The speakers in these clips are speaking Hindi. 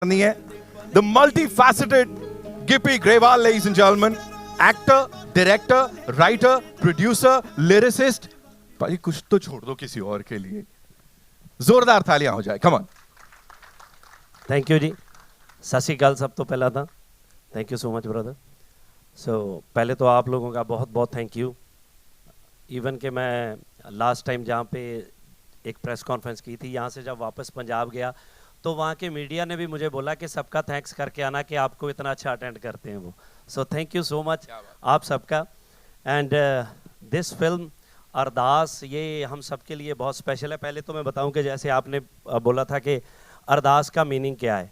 नहीं है the multi faceted Gippy Grewal, ladies and gentleman, actor, director, writer, producer, lyricist. भाई कुछ तो छोड़ दो किसी और के लिए, जोरदार तालियां हो जाए, कम ऑन। थैंक यू जी, सत श्री अकाल सब तो पहला था, thank you so much brother. So पहले तो आप लोगों का बहुत बहुत थैंक यू। इवन कि मैं लास्ट टाइम जहाँ पे एक प्रेस कॉन्फ्रेंस की थी, यहाँ से जब वापस पंजाब गया तो वहाँ के मीडिया ने भी मुझे बोला कि सबका थैंक्स करके आना कि आपको इतना अच्छा अटेंड करते हैं वो। सो थैंक यू सो मच आप सबका। एंड दिस फिल्म अरदास, ये हम सब के लिए बहुत स्पेशल है। पहले तो मैं बताऊं कि जैसे आपने बोला था कि अरदास का मीनिंग क्या है,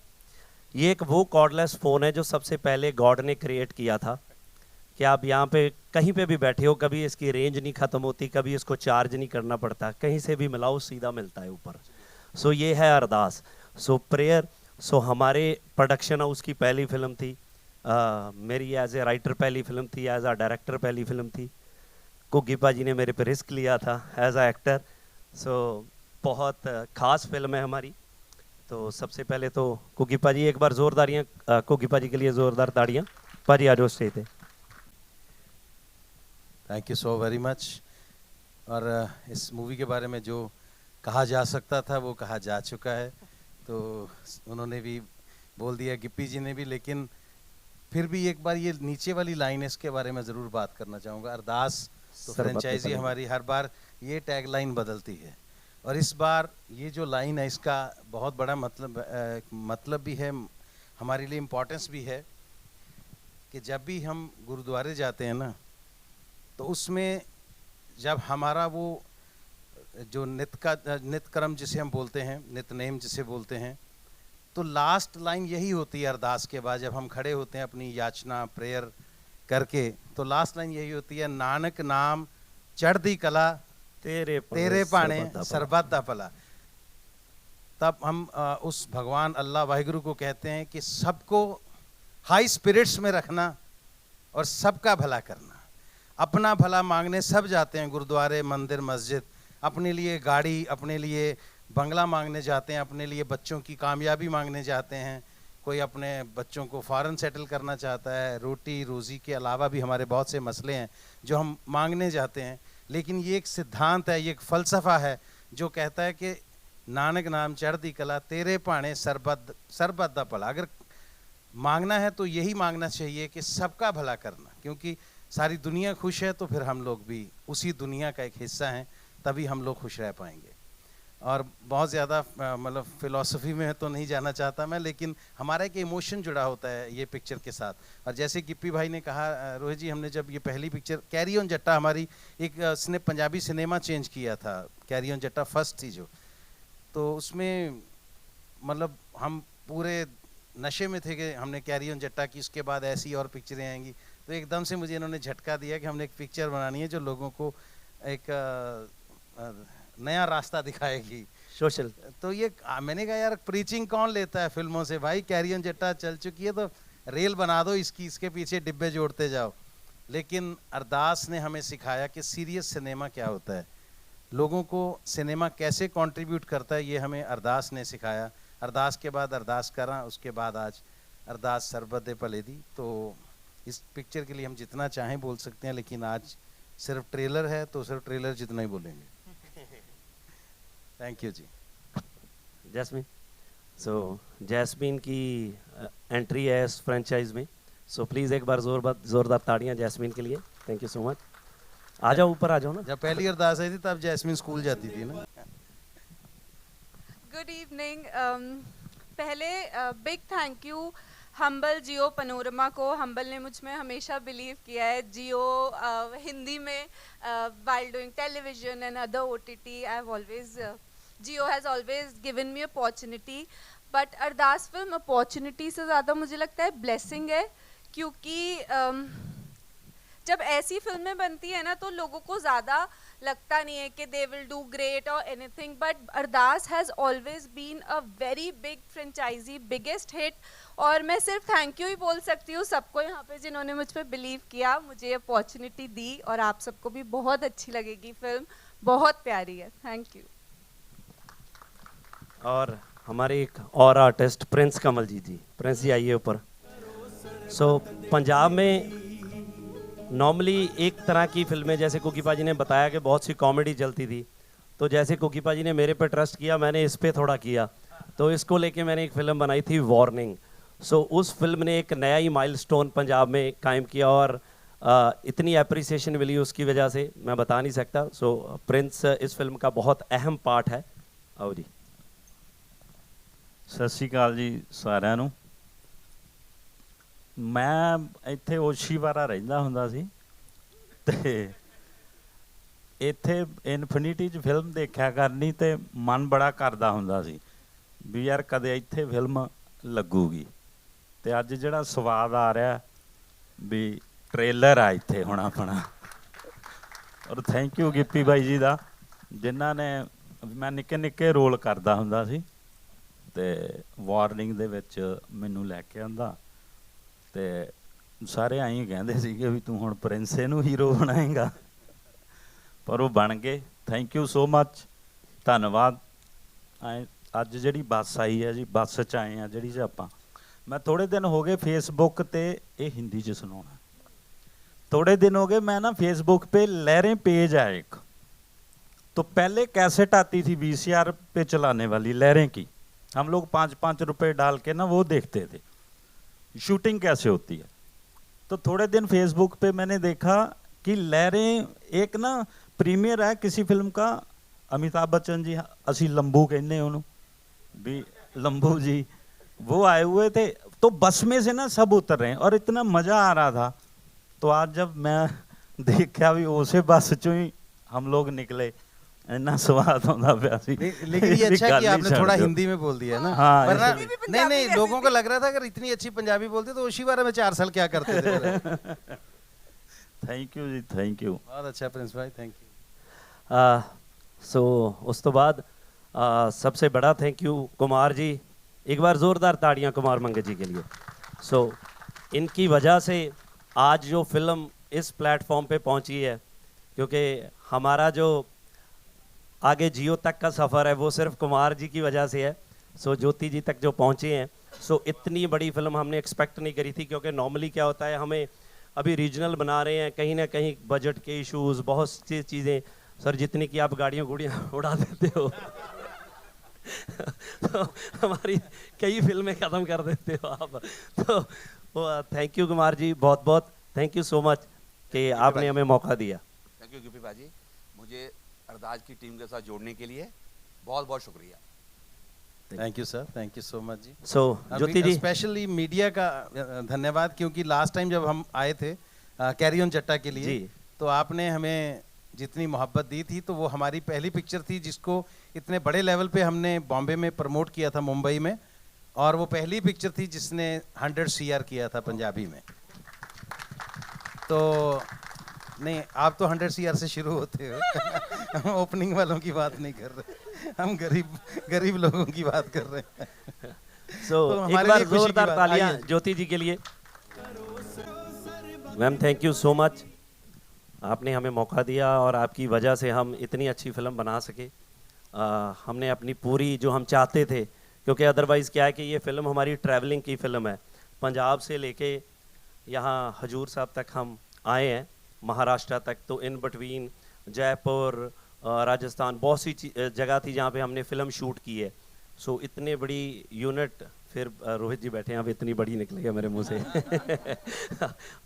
ये एक वो कॉर्डलेस फ़ोन है जो सबसे पहले गॉड ने क्रिएट किया था कि आप यहाँ पे कहीं पे भी बैठे हो, कभी इसकी रेंज नहीं ख़त्म होती, कभी इसको चार्ज नहीं करना पड़ता, कहीं से भी मिलाओ सीधा मिलता है ऊपर। सो ये है अरदास। सो प्रेयर, सो हमारे प्रोडक्शन हाउस की पहली फिल्म थी, मेरी एज ए राइटर पहली फिल्म थी, एज अ डायरेक्टर पहली फिल्म थी। कुग्गीपा जी ने मेरे पे रिस्क लिया था एज अ एक्टर। सो बहुत ख़ास फिल्म है हमारी। तो सबसे पहले तो कुग्गीपा जी, एक बार जोरदारियाँ कुग्गीपा जी के लिए, जोरदार ताड़ियाँ। पाजी आज स्टेज पे। Thank you so very much. और इस मूवी के बारे में जो कहा जा सकता था वो कहा जा चुका है, तो उन्होंने भी बोल दिया, गिप्पी जी ने भी, लेकिन फिर भी एक बार ये नीचे वाली लाइन है इसके बारे में ज़रूर बात करना चाहूँगा। अरदास तो फ्रेंचाइजी हमारी हर बार ये टैग लाइन बदलती है, और इस बार ये जो लाइन है इसका बहुत बड़ा मतलब भी है, हमारे लिए इम्पोर्टेंस भी है कि जब भी हम गुरुद्वारे जाते हैं ना, तो उसमें जब हमारा वो जो नित्य कर्म जिसे हम बोलते हैं, नित्यनेम जिसे बोलते हैं, तो लास्ट लाइन यही होती है अरदास के बाद। जब हम खड़े होते हैं अपनी याचना प्रेयर करके, तो लास्ट लाइन यही होती है, नानक नाम चढ़दी कला तेरे पाने सरबत दा भला। तब हम उस भगवान अल्लाह वाहिगुरु को कहते हैं कि सबको हाई स्पिरिट्स में रखना और सबका भला करना। अपना भला मांगने सब जाते हैं गुरुद्वारे, मंदिर, मस्जिद, अपने लिए गाड़ी, अपने लिए बंगला मांगने जाते हैं, अपने लिए बच्चों की कामयाबी मांगने जाते हैं, कोई अपने बच्चों को फॉरेन सेटल करना चाहता है, रोटी रोज़ी के अलावा भी हमारे बहुत से मसले हैं जो हम मांगने जाते हैं। लेकिन ये एक सिद्धांत है, ये एक फ़लसफ़ा है जो कहता है कि नानक नाम चढ़दी कला तेरे पाने सरबत दा भला। अगर मांगना है तो यही मांगना चाहिए कि सबका भला करना, क्योंकि सारी दुनिया खुश है तो फिर हम लोग भी उसी दुनिया का एक हिस्सा हैं, तभी हम लोग खुश रह पाएंगे। और बहुत ज़्यादा मतलब फ़िलॉसफी में तो नहीं जाना चाहता मैं, लेकिन हमारा एक इमोशन जुड़ा होता है ये पिक्चर के साथ। और जैसे गिप्पी भाई ने कहा, रोहित जी, हमने जब ये पहली पिक्चर कैरी ऑन जट्टा, हमारी एक इसने पंजाबी सिनेमा चेंज किया था, कैरी ऑन जट्टा फर्स्ट थी जो, तो उसमें मतलब हम पूरे नशे में थे कि हमने कैरी ऑन जट्टा की, उसके बाद ऐसी और पिक्चरें आएंगी, तो एकदम से मुझे इन्होंने झटका दिया कि हमने एक पिक्चर बनानी है जो लोगों को एक नया रास्ता दिखाएगी, सोशल। तो ये मैंने कहा यार प्रीचिंग कौन लेता है फिल्मों से भाई, कैरी ऑन जट्टा चल चुकी है तो रेल बना दो इसकी, इसके पीछे डिब्बे जोड़ते जाओ। लेकिन अरदास ने हमें सिखाया कि सीरियस सिनेमा क्या होता है, लोगों को सिनेमा कैसे कंट्रीब्यूट करता है, ये हमें अरदास ने सिखाया। अरदास के बाद अरदास करा, उसके बाद आज अरदास सरबत दे भले दी। तो इस पिक्चर के लिए हम जितना चाहें बोल सकते हैं, लेकिन आज सिर्फ ट्रेलर है तो सिर्फ ट्रेलर जितना ही बोलेंगे। Thank you ji. Jasmine, so Jasmine की एंट्री है इस फ्रेंचाइज में, सो प्लीज़ एक बार जोरदार ताड़ियाँ जैस्मिन के लिए। Thank you so much. आ जाओ, ऊपर आ जाओ ना। जब पहली अरदास आई थी तब जैस्मिन स्कूल जाती थी ना। Good evening. पहले big thank you Humble Jio Panorama को। हम्बल ने मुझ में हमेशा बिलीव किया है। जियो हिंदी में while doing television and other OTT, Jio has always given me opportunity, but Ardas film opportunity से ज़्यादा मुझे लगता है ब्लेसिंग है, क्योंकि जब ऐसी फिल्में बनती है ना तो लोगों को ज़्यादा लगता नहीं है कि दे विल डू ग्रेट और anything, but Ardaas has always been a very big franchise, biggest hit. और मैं सिर्फ थैंक यू ही बोल सकती हूँ सबको यहाँ पे जिन्होंने मुझ पर बिलीव किया, मुझे अपॉर्चुनिटी दी, और आप सबको भी बहुत अच्छी लगेगी फिल्म, बहुत प्यारी है। Thank you. और हमारे एक और आर्टिस्ट प्रिंस कमल जी प्रिंस जी आइए ऊपर। सो पंजाब में नॉर्मली एक तरह की फिल्में, जैसे कुकी पाजी ने बताया कि बहुत सी कॉमेडी चलती थी, तो जैसे कुकी पाजी ने मेरे पे ट्रस्ट किया, मैंने इस पे थोड़ा किया, तो इसको लेके मैंने एक फ़िल्म बनाई थी वार्निंग। सो उस फिल्म ने एक नया ही माइलस्टोन पंजाब में कायम किया और इतनी अप्रिसिएशन मिली उसकी वजह से मैं बता नहीं सकता। सो प्रिंस इस फिल्म का बहुत अहम पार्ट है। आओ जी। ਸਤਿ ਸ਼੍ਰੀ ਅਕਾਲ ਜੀ ਸਾਰਿਆਂ ਨੂੰ। ਮੈਂ ਇੱਥੇ ਓਸ਼ੀਵਾਰਾ ਰਹਿੰਦਾ ਹੁੰਦਾ ਸੀ ਤੇ ਇੱਥੇ ਇਨਫਿਨਿਟੀ 'ਚ ਫਿਲਮ ਦੇਖਿਆ ਕਰਨੀ ਤੇ ਮਨ ਬੜਾ ਕਰਦਾ ਹੁੰਦਾ ਸੀ ਵੀ ਯਾਰ ਕਦੇ ਇੱਥੇ ਫਿਲਮ ਲੱਗੂਗੀ, ਤੇ ਅੱਜ ਜਿਹੜਾ ਸਵਾਦ ਆ ਰਿਹਾ ਵੀ ਟ੍ਰੇਲਰ ਆ ਇੱਥੇ ਹੁਣ ਆਪਣਾ। ਔਰ ਥੈਂਕ ਯੂ ਗਿੱਪੀ ਬਾਈ ਜੀ ਦਾ, ਜਿਨ੍ਹਾਂ ਨੇ, ਮੈਂ ਨਿੱਕੇ ਨਿੱਕੇ ਰੋਲ ਕਰਦਾ ਹੁੰਦਾ ਸੀ ਤੇ ਵਾਰਨਿੰਗ ਦੇ ਵਿੱਚ ਮੈਨੂੰ ਲੈ ਕੇ ਆਂਦਾ ਤੇ ਸਾਰੇ ਆਈ ਕਹਿੰਦੇ ਸੀਗੇ ਵੀ ਤੂੰ ਹੁਣ ਪ੍ਰਿੰਸੇ ਨੂੰ ਹੀਰੋ ਬਣਾਏਗਾ, ਪਰ ਉਹ ਬਣ ਗਏ। ਥੈਂਕ ਯੂ ਸੋ ਮੱਚ, ਧੰਨਵਾਦ। ਅੱਜ ਜਿਹੜੀ ਬੱਸ ਆਈ ਹੈ ਜੀ, ਬੱਸ 'ਚ ਆਏ ਆ ਜਿਹੜੀ 'ਚ ਆਪਾਂ, मैं थोड़े दिन हो गए फेसबुक पे, ये हिंदी च सुनाना, थोड़े दिन हो गए मैं ना फेसबुक पे लहरें पेज है एक, तो पहले कैसेट आती थी VCR पे चलाने वाली लहरें की, हम लोग 5-5 रुपए डाल के ना वो देखते थे शूटिंग कैसे होती है। तो थोड़े दिन फेसबुक पे मैंने देखा कि लहरें एक ना प्रीमियर है किसी फिल्म का, अमिताभ बच्चन जी, असी लंबू कहने उन्होंने भी, लंबू जी वो आए हुए थे, तो बस में से ना सब उतर रहे हैं और इतना मज़ा आ रहा था। तो आज जब मैं देखा भी उसे बस चो ही हम लोग निकले, इतना स्वाद होता पाया सी। लेकिन ये अच्छा कि आपने थोड़ा हिंदी में बोल दिया ना, हाँ, वरना नहीं, नहीं लोगों को लग रहा था अगर इतनी अच्छी पंजाबी बोलते तो ओशीवारा में 4 साल क्या करते थे। Thank you ji, thank you. बहुत अच्छा प्रिंस भाई, थैंक यू। सो उस तो बाद सबसे बड़ा थैंक यू कुमार जी, एक बार ज़ोरदार ताड़ियाँ कुमार मंगत जी के लिए। सो इनकी वजह से आज जो फिल्म इस प्लेटफॉर्म पे पहुंची है, क्योंकि हमारा जो आगे जियो तक का सफ़र है वो सिर्फ कुमार जी की वजह से है। सो ज्योति जी तक जो पहुंचे हैं, सो इतनी बड़ी फिल्म हमने एक्सपेक्ट नहीं करी थी, क्योंकि नॉर्मली क्या होता है, हमें अभी रीजनल बना रहे हैं, कहीं ना कहीं बजट के इशूज़, बहुत सी चीज़ें, सर जितनी कि आप गाड़ियाँ गुड़ियाँ उड़ा देते हो तो हमारी कई फिल्में ख़त्म कर देते हो आप। तो थैंक यू कुमार जी, बहुत बहुत थैंक यू सो मच कि आपने हमें मौका दिया। थैंक यू गिप्पी भाजी, मुझे अरदाज की टीम के साथ जोड़ने के लिए बहुत बहुत शुक्रिया। Thank you sir, thank you so much ji. So Jyoti ji, specially media का धन्यवाद, क्योंकि लास्ट टाइम जब हम आए थे कैरी ऑन जट्टा के लिए, तो आपने हमें जितनी मोहब्बत दी थी, तो वो हमारी पहली पिक्चर थी जिसको इतने बड़े लेवल पे हमने बॉम्बे में प्रमोट किया था, मुंबई में, और वो पहली पिक्चर थी जिसने 100 CR किया था पंजाबी में। तो नहीं, आप तो 100 CR से शुरू होते हो हम ओपनिंग वालों की बात नहीं कर रहे, हम गरीब लोगों की बात कर रहे हैं। सो एक बार जोरदार तालियां ज्योति जी के लिए। Ma'am thank you so much, आपने हमें मौका दिया और आपकी वजह से हम इतनी अच्छी फिल्म बना सके। हमने अपनी पूरी जो हम चाहते थे, क्योंकि अदरवाइज़ क्या है कि ये फ़िल्म हमारी ट्रैवलिंग की फ़िल्म है, पंजाब से लेके यहाँ हजूर साहब तक हम आए हैं, महाराष्ट्र तक, तो इन बिटवीन जयपुर, राजस्थान, बहुत सी जगह थी जहाँ पे हमने फ़िल्म शूट की है। सो इतने बड़ी यूनिट, फिर रोहित जी बैठे हैं, अब इतनी बड़ी निकलेगा मेरे मुंह से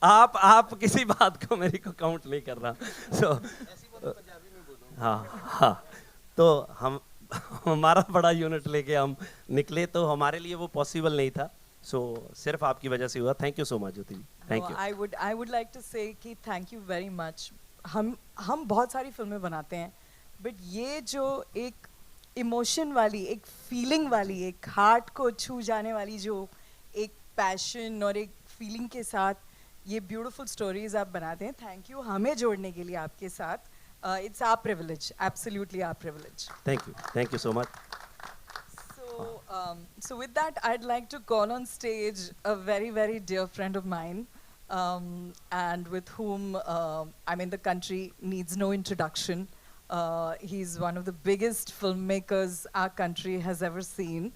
आप किसी बात को मेरे को काउंट नहीं कर रहा। सो हाँ, तो हम हमारा बड़ा यूनिट लेके हम निकले, तो हमारे लिए वो पॉसिबल नहीं था। सो सिर्फ आपकी वजह से हुआ। Thank you so much Jyoti ji, thank you. I would like to say कि थैंक यू वेरी मच। हम बहुत सारी फिल्में बनाते हैं, बट ये जो एक इमोशन वाली, एक फीलिंग वाली, एक हार्ट को छू जाने वाली जो एक पैशन और एक फीलिंग के साथ ये ब्यूटीफुल स्टोरीज आप बनाते हैं, थैंक यू हमें जोड़ने के लिए आपके साथ। It's our privilege, absolutely our privilege. Thank you so much. So with that, I'd like to call on stage a very, very dear friend of mine, and with whom the country needs no introduction. He's one of the biggest filmmakers our country has ever seen.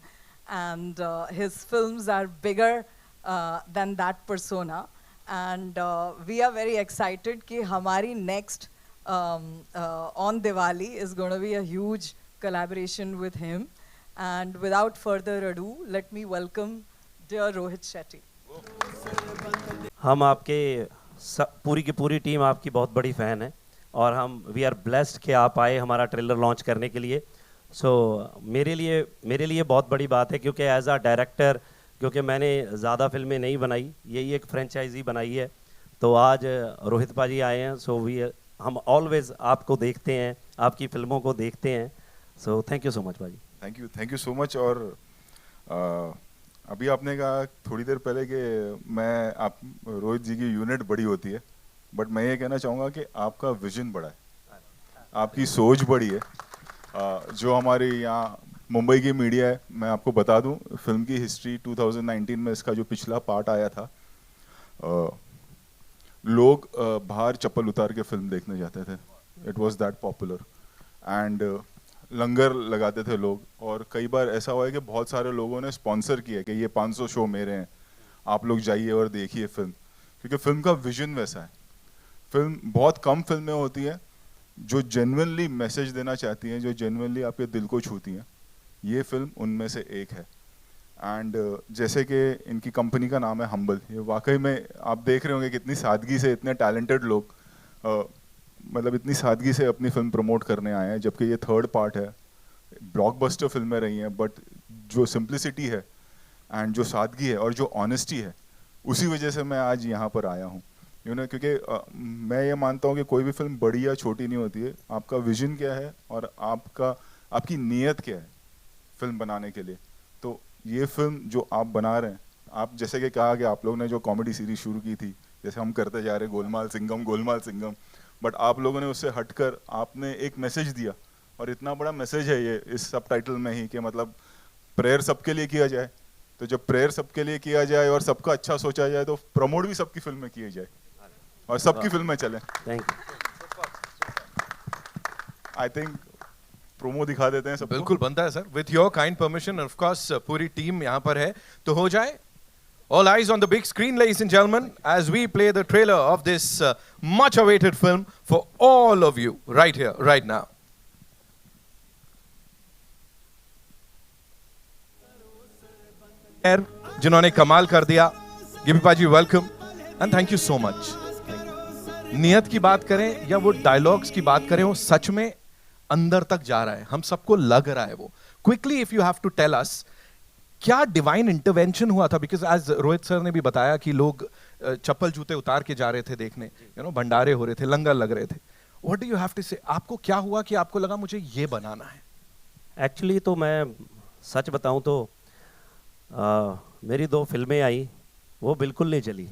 and his films are bigger than that persona. And we are very excited कि हमारी next on Diwali is going to be a huge collaboration with him. And without further ado, let me welcome dear Rohit Shetty. हम आपके पूरी की पूरी टीम आपकी बहुत बड़ी फ़ैन है और हम वी आर ब्लेस्ड कि आप आए हमारा ट्रेलर लॉन्च करने के लिए. सो मेरे लिए बहुत बड़ी बात है क्योंकि एज अ डायरेक्टर, क्योंकि मैंने ज़्यादा फिल्में नहीं बनाई, यही एक फ्रेंचाइजी बनाई है, तो आज रोहित पाजी आए हैं. सो हम ऑलवेज आपको देखते हैं, आपकी फिल्मों को देखते हैं. So thank you so much पाजी. Thank you so much. और अभी आपने कहा थोड़ी देर पहले कि आप रोहित जी की यूनिट बड़ी होती है, बट मैं ये कहना चाहूँगा कि आपका विजन बड़ा है, आपकी सोच बड़ी है. जो हमारी यहाँ मुंबई की मीडिया है, मैं आपको बता दूं फिल्म की हिस्ट्री 2019 में इसका जो पिछला पार्ट आया था, लोग बाहर चप्पल उतार के फिल्म देखने जाते थे. It was that popular. And लंगर लगाते थे लोग, और कई बार ऐसा हुआ है कि बहुत सारे लोगों ने स्पॉन्सर किया कि ये 500 शो मेरे हैं, आप लोग जाइए और देखिए फिल्म, क्योंकि फिल्म का विजन वैसा है. फिल्म बहुत कम फिल्में होती हैं जो जेन्युइनली मैसेज देना चाहती हैं, जो जेन्युइनली आपके दिल को छूती हैं. ये फिल्म उनमें से एक है. एंड जैसे कि इनकी कंपनी का नाम है हम्बल, ये वाकई में आप देख रहे होंगे कितनी सादगी से इतने टैलेंटेड लोग मतलब इतनी सादगी से अपनी फिल्म प्रमोट करने आए हैं, जबकि ये थर्ड पार्ट है. ब्लॉकबस्टर फिल्में रही हैं, बट जो सिंप्लिसिटी है एंड जो सादगी है और जो ऑनेस्टी है, उसी वजह से मैं आज यहाँ पर आया हूँ. क्योंकि मैं ये मानता हूँ कि कोई भी फिल्म बड़ी या छोटी नहीं होती है, आपका विजन क्या है और आपकी नीयत क्या है फिल्म बनाने के लिए. तो ये फिल्म जो आप बना रहे हैं, आप जैसे कि कहा कि आप लोगों ने जो कॉमेडी सीरीज शुरू की थी, जैसे हम करते जा रहे हैं गोलमाल सिंघम, बट आप लोगों ने उससे हटकर आपने एक मैसेज दिया, और इतना बड़ा मैसेज है ये इस सब टाइटल में ही कि मतलब प्रेयर सबके लिए किया जाए. तो जब प्रेयर सबके लिए किया जाए और सबका अच्छा सोचा जाए, तो प्रमोट भी सबकी फिल्म में किया जाए और सबकी फिल्म में चले. Thank you. I think promo दिखा देते हैं सबको. बिल्कुल बनता है sir, with your kind permission. Of course पूरी टीम यहाँ पर है, तो हो जाए. All eyes on the big screen, ladies and gentlemen, as we play the trailer of this much awaited film for all of you right here, right now. जिन्होंने कमाल कर दिया, गिबी पाजी welcome and thank you so much. नियत की बात करें या वो डायलॉग्स की बात करें, वो सच में अंदर तक जा रहा है, हम सबको लग रहा है वो. Quickly if you have to tell us, क्या डिवाइन इंटरवेंशन हुआ था? बिकॉज एज रोहित सर ने भी बताया कि लोग चप्पल जूते उतार के जा रहे थे देखने, भंडारे हो रहे थे, लंगर लग रहे थे. What do you have to say, आपको क्या हुआ कि आपको लगा मुझे ये बनाना है? एक्चुअली तो मैं सच बताऊं तो मेरी 2 फिल्में आई, वो बिल्कुल नहीं चली.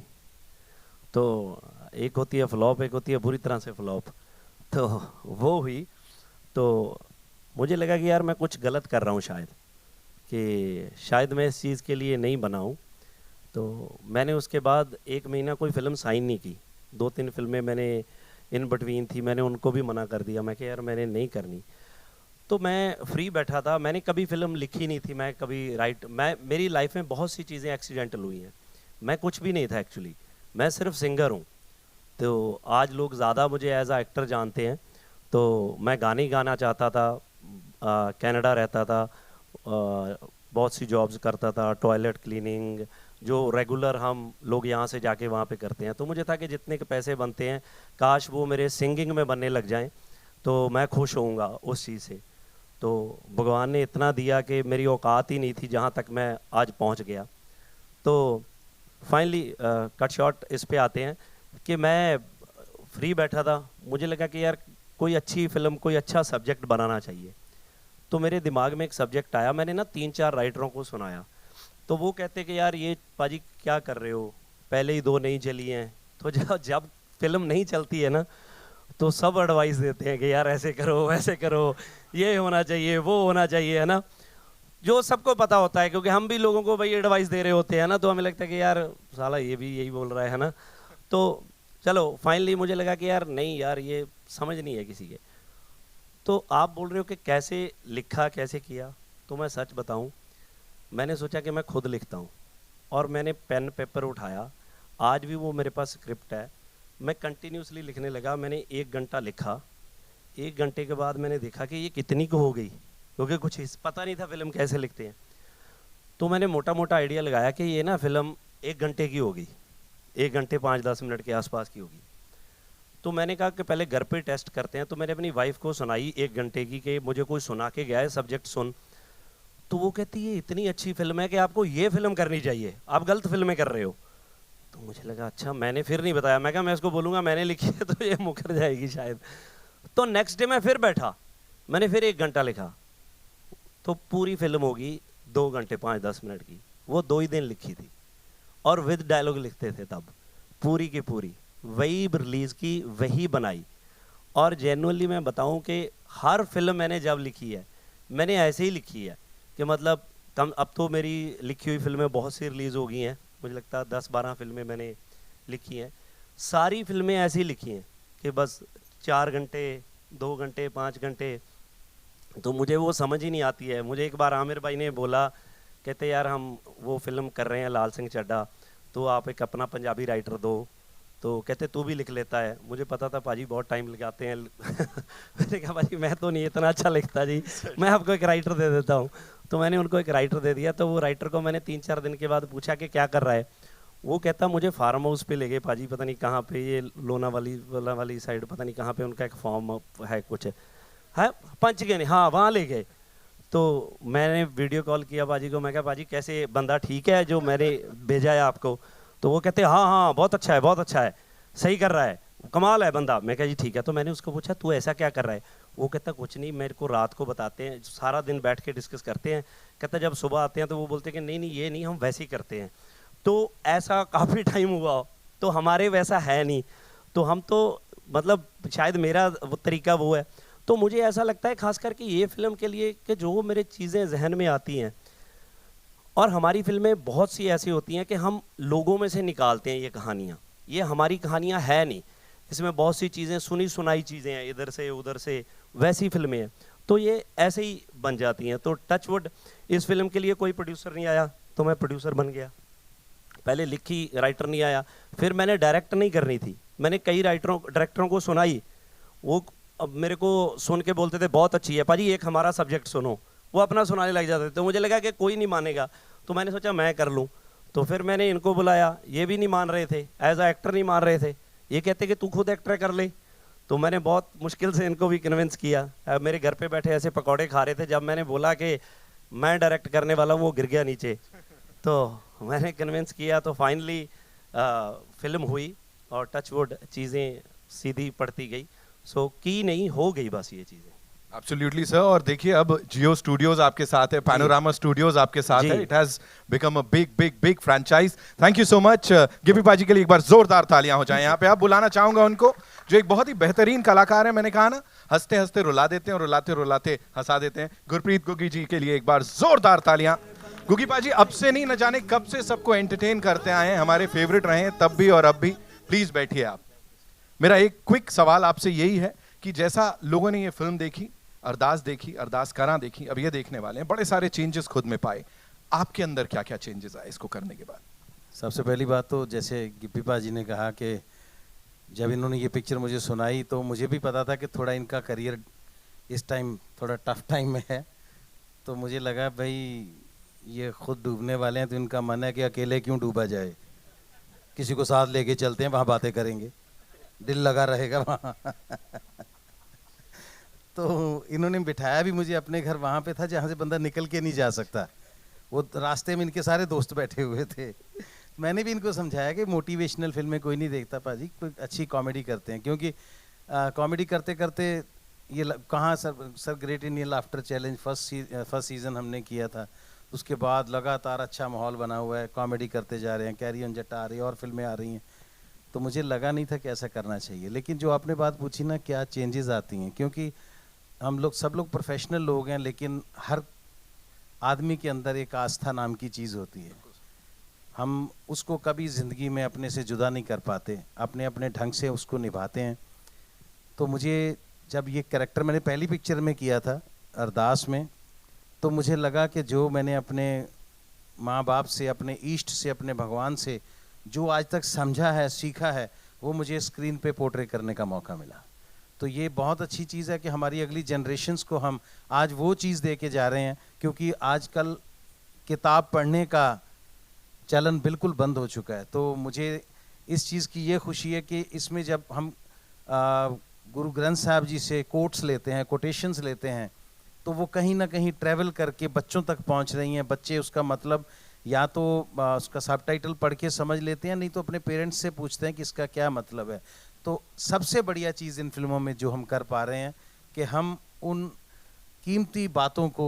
तो एक होती है फ्लॉप, एक होती है बुरी तरह से फ्लॉप. तो वो हुई, तो मुझे लगा कि यार मैं कुछ गलत कर रहा हूँ शायद मैं इस चीज़ के लिए नहीं बना हूँ. तो मैंने उसके बाद 1 महीना कोई फ़िल्म साइन नहीं की. 2-3 फिल्में मैंने इन बिटवीन थी, मैंने उनको भी मना कर दिया. मैं कि यार मैंने नहीं करनी. तो मैं फ्री बैठा था, मैंने कभी फिल्म लिखी नहीं थी, मैं कभी मेरी लाइफ में बहुत सी चीज़ें एक्सीडेंटल हुई हैं. मैं कुछ भी नहीं था एक्चुअली, मैं सिर्फ सिंगर हूँ. तो आज लोग ज़्यादा मुझे एज आ एक्टर जानते हैं. तो मैं गाने गाना चाहता था, कनाडा रहता था, बहुत सी जॉब्स करता था, टॉयलेट क्लीनिंग, जो रेगुलर हम लोग यहाँ से जाके वहाँ पे करते हैं. तो मुझे था कि जितने के पैसे बनते हैं काश वो मेरे सिंगिंग में बनने लग जाएं, तो मैं खुश होऊंगा उस चीज़ से. तो भगवान ने इतना दिया कि मेरी औकात ही नहीं थी जहाँ तक मैं आज पहुँच गया. तो फाइनली कट शॉर्ट इस पे आते हैं कि मैं फ्री बैठा था, मुझे लगा कि यार कोई अच्छी फिल्म, कोई अच्छा सब्जेक्ट बनाना चाहिए. तो मेरे दिमाग में एक सब्जेक्ट आया, मैंने ना 3-4 राइटरों को सुनाया. तो वो कहते कि यार ये पाजी क्या कर रहे हो, पहले ही 2 नहीं चली हैं. तो जब फिल्म नहीं चलती है ना, तो सब एडवाइस देते हैं कि यार ऐसे करो, वैसे करो, ये होना चाहिए, वो होना चाहिए, है ना, जो सबको पता होता है, क्योंकि हम भी लोगों को भाई एडवाइस दे रहे होते हैं ना. तो हमें लगता है कि यार साला ये भी यही बोल रहा है ना. तो चलो फाइनली मुझे लगा कि यार नहीं यार, ये समझ नहीं है किसी के. तो आप बोल रहे हो कि कैसे लिखा, कैसे किया, तो मैं सच बताऊं, मैंने सोचा कि मैं खुद लिखता हूँ, और मैंने पेन पेपर उठाया। आज भी वो मेरे पास स्क्रिप्ट है, मैं कंटिन्यूसली लिखने लगा। मैंने 1 घंटा लिखा। 1 घंटे के बाद मैंने देखा कि ये कितनी को हो गई, क्योंकि कुछ पता नहीं था फिल्म कैसे लिखते हैं। तो मैंने मोटा मोटा आइडिया लगाया कि ये ना फिल्म 1 घंटे की होगी, 1 घंटे 5-10 मिनट के आसपास की होगी। तो मैंने कहा कि पहले घर पे टेस्ट करते हैं। तो मैंने अपनी वाइफ को सुनाई 1 घंटे की कि मुझे कोई सुना के गया है, सब्जेक्ट सुन। तो वो कहती है इतनी अच्छी फिल्म है कि आपको ये फिल्म करनी चाहिए, आप गलत फिल्में कर रहे हो। तो मुझे लगा अच्छा, मैंने फिर नहीं बताया। मैं कहा मैं इसको बोलूँगा मैंने लिखी है तो ये मुकर जाएगी शायद। तो नेक्स्ट डे मैं फिर बैठा, मैंने फिर 1 घंटा लिखा। तो पूरी फिल्म होगी 2 घंटे 5-10 मिनट की, वो 2 ही दिन लिखी थी, और विद डायलॉग लिखते थे तब, पूरी की पूरी वही रिलीज़ की, वही बनाई। और जेन्युइनली मैं बताऊं कि हर फिल्म मैंने जब लिखी है, मैंने ऐसे ही लिखी है कि मतलब कम, अब तो मेरी लिखी हुई फिल्में बहुत सी रिलीज़ हो गई हैं, मुझे लगता है 10-12 फिल्में मैंने लिखी हैं। सारी फिल्में ऐसी लिखी हैं कि बस 4 घंटे, 2 घंटे, 5 घंटे, तो मुझे वो समझ ही नहीं आती है। मुझे एक बार आमिर भाई ने बोला, कहते यार हम वो फिल्म कर रहे हैं लाल सिंह चड्ढा, तो आप एक अपना पंजाबी राइटर दो। तो कहते तू भी लिख लेता है। मुझे पता था पाजी बहुत टाइम लगाते हैं मैंने कहा पाजी मैं तो नहीं इतना अच्छा लिखता जी, मैं आपको एक राइटर दे देता हूँ। तो मैंने उनको एक राइटर दे दिया। तो वो राइटर को मैंने 3-4 दिन के बाद पूछा कि क्या कर रहा है। वो कहता मुझे फार्म हाउस पे ले गए पाजी, पता नहीं कहाँ पे, ये लोनावाली वाली साइड, पता नहीं कहाँ पे उनका एक फार्म है, कुछ है पंचगनी, हाँ वहाँ ले गए। तो मैंने वीडियो कॉल किया पाजी को, मैं कहा पाजी कैसे, बंदा ठीक है जो मैंने भेजा है आपको? तो वो कहते हाँ हाँ बहुत अच्छा है, बहुत अच्छा है, सही कर रहा है, कमाल है बंदा। मैं कहा जी ठीक है। तो मैंने उसको पूछा तू ऐसा क्या कर रहा है? वो कहता कुछ नहीं, मेरे को रात को बताते हैं, सारा दिन बैठ के डिस्कस करते हैं। कहता जब सुबह आते हैं तो वो बोलते हैं कि नहीं नहीं ये नहीं, हम वैसे ही करते हैं। तो ऐसा काफ़ी टाइम हुआ, तो हमारे वैसा है नहीं, तो हम तो मतलब शायद मेरा वो तरीका वो है। तो मुझे ऐसा लगता है खास करके ये फिल्म के लिए कि जो मेरे चीज़ें जहन में आती हैं, और हमारी फिल्में बहुत सी ऐसी होती हैं कि हम लोगों में से निकालते हैं ये कहानियाँ, ये हमारी कहानियाँ है नहीं, इसमें बहुत सी चीज़ें सुनी सुनाई चीज़ें हैं, इधर से उधर से, वैसी फिल्में हैं, तो ये ऐसे ही बन जाती हैं। तो टचवुड इस फिल्म के लिए कोई प्रोड्यूसर नहीं आया, तो मैं प्रोड्यूसर बन गया। पहले लिखी, राइटर नहीं आया, फिर मैंने डायरेक्ट नहीं करनी थी, मैंने कई डायरेक्टरों को सुनाई। वो अब मेरे को सुन के बोलते थे बहुत अच्छी है पाजी, एक हमारा सब्जेक्ट सुनो, वो अपना सुनाने लग जाते थे। तो मुझे लगा कि कोई नहीं मानेगा, तो मैंने सोचा मैं कर लूँ। तो फिर मैंने इनको बुलाया, ये भी नहीं मान रहे थे, एज अ एक्टर नहीं मान रहे थे, ये कहते कि तू खुद एक्टर कर ले। तो मैंने बहुत मुश्किल से इनको भी कन्विंस किया। मेरे घर पे बैठे ऐसे पकौड़े खा रहे थे, जब मैंने बोला कि मैं डायरेक्ट करने वाला हूँ वो गिर गया नीचे। तो मैंने कन्विंस किया, तो फाइनली फिल्म हुई, और टचवुड चीज़ें सीधी पड़ती गई। सो की नहीं हो गई बस ये चीज़ें। Absolutely sir. और देखिए अब जियो स्टूडियोज आपके साथ है, पैनोरामा स्टूडियोज आपके साथ है, it has become a big big big franchise. Thank you so much. Gippy पाजी के लिए एक बार जोरदार तालियां हो जाएं यहाँ पे। आप बुलाना चाहूंगा उनको, जो एक बहुत ही बेहतरीन कलाकार है। मैंने कहा ना, हंसते हंसते रुला देते हैं और रुलाते रुलाते हंसा देते हैं। गुरप्रीत गुग्गी जी के लिए एक बार जोरदार तालियां। गुग्गी पाजी अब से नहीं, न जाने कब से सबको एंटरटेन करते आए हैं, हमारे फेवरेट रहे हैं तब भी और अब भी। प्लीज बैठिए आप। मेरा एक क्विक सवाल आपसे यही है कि जैसा लोगों ने ये फिल्म देखी, अरदास देखी, अरदास करा देखी, अब ये देखने वाले हैं, बड़े सारे चेंजेस खुद में पाए, आपके अंदर क्या क्या चेंजेस आए इसको करने के बाद? सबसे पहली बात तो जैसे गिप्पी पाजी ने कहा कि जब इन्होंने ये पिक्चर मुझे सुनाई तो मुझे भी पता था कि थोड़ा इनका करियर इस टाइम थोड़ा टफ टाइम में है। तो मुझे लगा भाई ये खुद डूबने वाले हैं, तो इनका मन है कि अकेले क्यों डूबा जाए, किसी को साथ लेके चलते हैं, वहाँ बातें करेंगे, दिल लगा रहेगा वहाँ तो इन्होंने बिठाया भी मुझे अपने घर, वहाँ पे था जहाँ से बंदा निकल के नहीं जा सकता। वो रास्ते में इनके सारे दोस्त बैठे हुए थे। मैंने भी इनको समझाया कि मोटिवेशनल फिल्में कोई नहीं देखता पाजी, कोई अच्छी कॉमेडी करते हैं, क्योंकि कॉमेडी करते करते ये कहाँ sir great Indian laughter challenge first season हमने किया था, उसके बाद लगातार अच्छा माहौल बना हुआ है, कॉमेडी करते जा रहे हैं, कैरी ऑन जट्टा आ रही है और फिल्में आ रही हैं। तो मुझे लगा नहीं था कि ऐसा करना चाहिए। लेकिन जो आपने बात पूछी ना, क्या चेंजेस आती हैं, क्योंकि हम लोग सब लोग प्रोफेशनल लोग हैं, लेकिन हर आदमी के अंदर एक आस्था नाम की चीज़ होती है। हम उसको कभी ज़िंदगी में अपने से जुदा नहीं कर पाते, अपने अपने ढंग से उसको निभाते हैं। तो मुझे जब ये कैरेक्टर मैंने पहली पिक्चर में किया था अरदास में, तो मुझे लगा कि जो मैंने अपने माँ बाप से, अपने इष्ट से, अपने भगवान से जो आज तक समझा है, सीखा है, वो मुझे स्क्रीन पे पोर्ट्रे करने का मौका मिला। तो ये बहुत अच्छी चीज़ है कि हमारी अगली जनरेशन्स को हम आज वो चीज़ दे के जा रहे हैं, क्योंकि आजकल किताब पढ़ने का चलन बिल्कुल बंद हो चुका है। तो मुझे इस चीज़ की ये खुशी है कि इसमें जब हम गुरु ग्रंथ साहब जी से कोट्स लेते हैं, कोटेशंस लेते हैं, तो वो कहीं ना कहीं ट्रैवल करके बच्चों तक पहुंच रही हैं। बच्चे उसका मतलब या तो उसका सबटाइटल पढ़ के समझ लेते हैं, नहीं तो अपने पेरेंट्स से पूछते हैं कि इसका क्या मतलब है। तो सबसे बढ़िया चीज़ इन फिल्मों में जो हम कर पा रहे हैं कि हम उन कीमती बातों को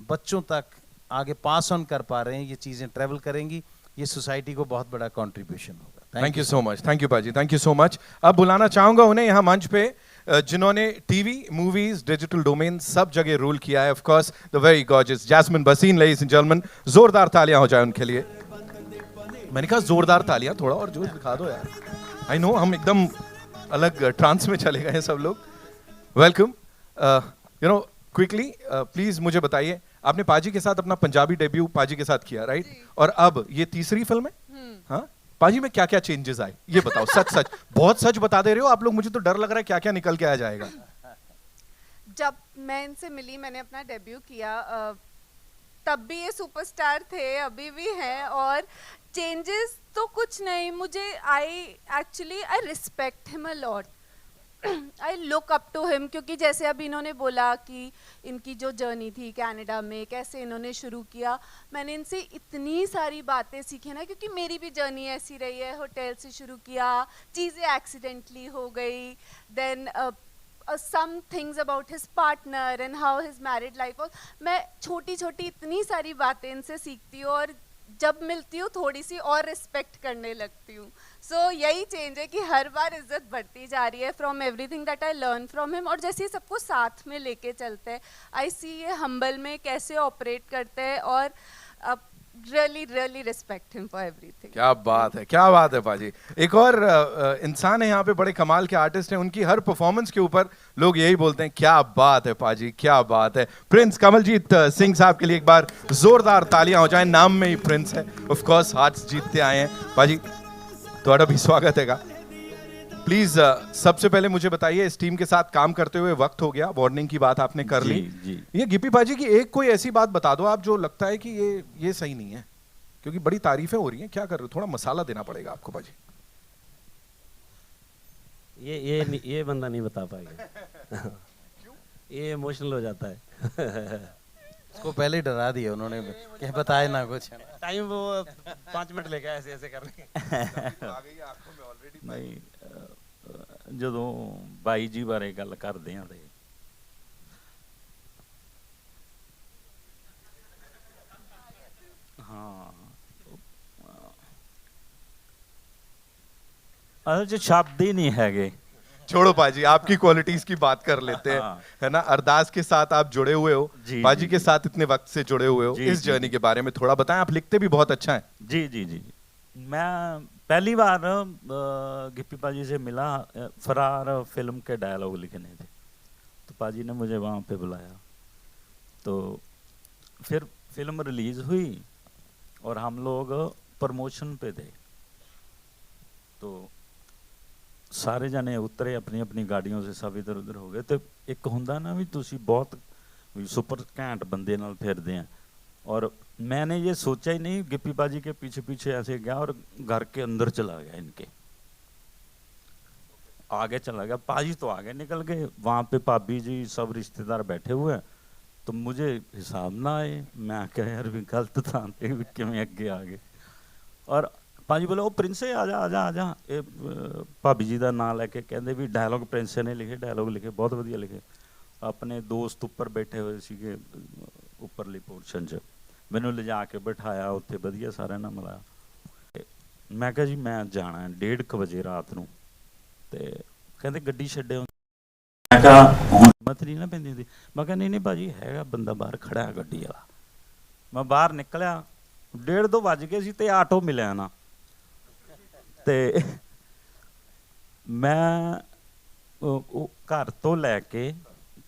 बच्चों तक आगे पास ऑन कर पा रहे हैं। ये चीज़ें ट्रैवल करेंगी, ये सोसाइटी को बहुत बड़ा कंट्रीब्यूशन होगा। Thank you so much, thank you पाजी, थैंक यू सो मच। अब बुलाना चाहूंगा उन्हें यहाँ मंच पे जिन्होंने टीवी, मूवीज, डिजिटल डोमेन सब जगह रूल किया है। Of course the very gorgeous Jasmin Bhasin, ladies and gentlemen, जोरदार तालियां हो जाए उनके लिए। मैंने कहा जोरदार तालियां, थोड़ा और जोश दिखा दो यार। आई नो हम एकदम अलग ट्रांस में चले गए हैं सब लोग। Welcome, you know quickly please मुझे बताइए, आपने पाजी के साथ अपना पंजाबी डेब्यू पाजी के साथ किया, राइट? और अब ये तीसरी फिल्म है। हाँ, पाजी में क्या क्या चेंजेस आए ये बताओ। सच सच, बहुत सच बता दे रहे हो आप लोग, मुझे तो डर लग रहा है क्या क्या निकल के आ जाएगा। जब मैं इनसे मिली, मैंने अपना डेब्यू किया, तब भी ये सुपरस्टार थे, अभी भी हैं। और चेंजेस तो कुछ नहीं, मुझे I respect him a lot, I look up to him. क्योंकि जैसे अभी इन्होंने बोला कि इनकी जो जर्नी थी कनाडा में, कैसे इन्होंने शुरू किया, मैंने इनसे इतनी सारी बातें सीखी ना, क्योंकि मेरी भी जर्नी ऐसी रही है। होटल से शुरू किया, चीज़ें एक्सीडेंटली हो गई, then some things about his partner and how his married life was। मैं छोटी छोटी इतनी सारी बातें इनसे सीखती हूँ, और जब मिलती हूँ थोड़ी सी और रिस्पेक्ट करने लगती हूँ। सो यही चेंज है कि हर बार इज्जत बढ़ती जा रही है from everything that I learn from him. और जैसे सबको साथ में लेके चलते हैं, आई सी ये हम्बल में कैसे ऑपरेट करते हैं, और really really respect him for everything। क्या बात है, क्या बात है पाजी। एक और इंसान है यहाँ पे, बड़े कमाल के आर्टिस्ट हैं, उनकी हर परफॉर्मेंस के ऊपर लोग यही बोलते हैं क्या बात है पाजी, क्या बात है। प्रिंस कमलजीत सिंह साहब के लिए एक बार जोरदार तालियां हो जाएं, नाम में ही प्रिंस है। ऑफ कोर्स हार्ट्स जीतते आए हैं पाजी, ਤੁਹਾਡਾ भी स्वागत हैगा। प्लीज सबसे पहले मुझे बताइए, इस टीम के साथ काम करते हुए वक्त हो गया, वार्निंग की बात आपने कर ली। ये गिप्पी पाजी की एक कोई ऐसी बात बता दो आप जो लगता है कि ये सही नहीं है, क्योंकि बड़ी तारीफें हो रही हैं, क्या कर रहे हो? थोड़ा मसाला देना पड़ेगा आपको पाजी। ये बंदा नहीं बता पाएगा। ये इमोशनल हो जाता है। उसको पहले ही डरा दिया उन्होंने कि बताए ना कुछ। टाइम वो 5 मिनट लेके ऐसे ऐसे करने। नहीं, ਜਦੋਂ ਬਾਈ ਜੀ ਬਾਰੇ ਗੱਲ ਕਰਦੇ ਆਂ ਤੇ ਹਾਂ, ਅਸਲ 'ਚ ਸ਼ਬਦ ਹੀ ਨਹੀਂ ਹੈਗੇ। छोड़ो पाजी, आपकी क्वालिटीज की बात कर लेते हैं, हाँ। है ना। अरदास के साथ आप जुड़े हुए हो, जी, पाजी जी, के जी। साथ इतने वक्त से जुड़े हुए हो, जी, इस जी, जर्नी जी। के बारे में थोड़ा बताएं। आप लिखते भी बहुत अच्छा है। जी जी जी जी मैं पहली बार गिप्पी पाजी से मिला, फरार फिल्म के डायलॉग लिखने थे, तो पाजी ने मुझे वहाँ पे बुलाया। तो फिर फिल्म रिलीज हुई और हम लोग प्रमोशन पे थे, तो सारे जने उतरे अपनी अपनी गाड़ियों से, सब इधर उधर हो गए। तो एक होंदा ना भी तुसी बहुत सुपर घैंट बंदे नाल फिरदे हैं, और मैंने ये सोचा ही नहीं, गिप्पी पाजी के पीछे पीछे ऐसे गया और घर के अंदर चला गया, इनके आगे चला गया। पाजी तो आगे निकल गए, वहाँ पे भाभी जी सब रिश्तेदार बैठे हुए हैं, तो मुझे हिसाब ना आए। मैं क्या यार भी गलत था कि मैं अगे आ गए। और पाजी बोले, ओ प्रिंसे आजा आजा आजा। ये भाभी जी का नाम लैके कहते भी डायलॉग प्रिंसे ने लिखे, डायलॉग लिखे, बहुत वधिया लिखे। अपने दोस्त उपर बैठे हुए सीगे उपरली पोर्शन च, मैनू ले जाके बिठाया उत्थे, वधिया सारे नाल मिलाया। मैं कहा जी मैं जाना है 1:30 बजे रात नूं, ते कहते गड्डी छड्डे। मैं कहा हिम्मत नहीं ना पैंदी थी। मैं कहा नहीं नहीं भाजी हैगा बंदा बाहर खड़ा है गड्डी वाला। मैं बाहर निकलिया, 1:30 बज गए सी ते आटो मिलिया ना। ते मैं घर तो लैके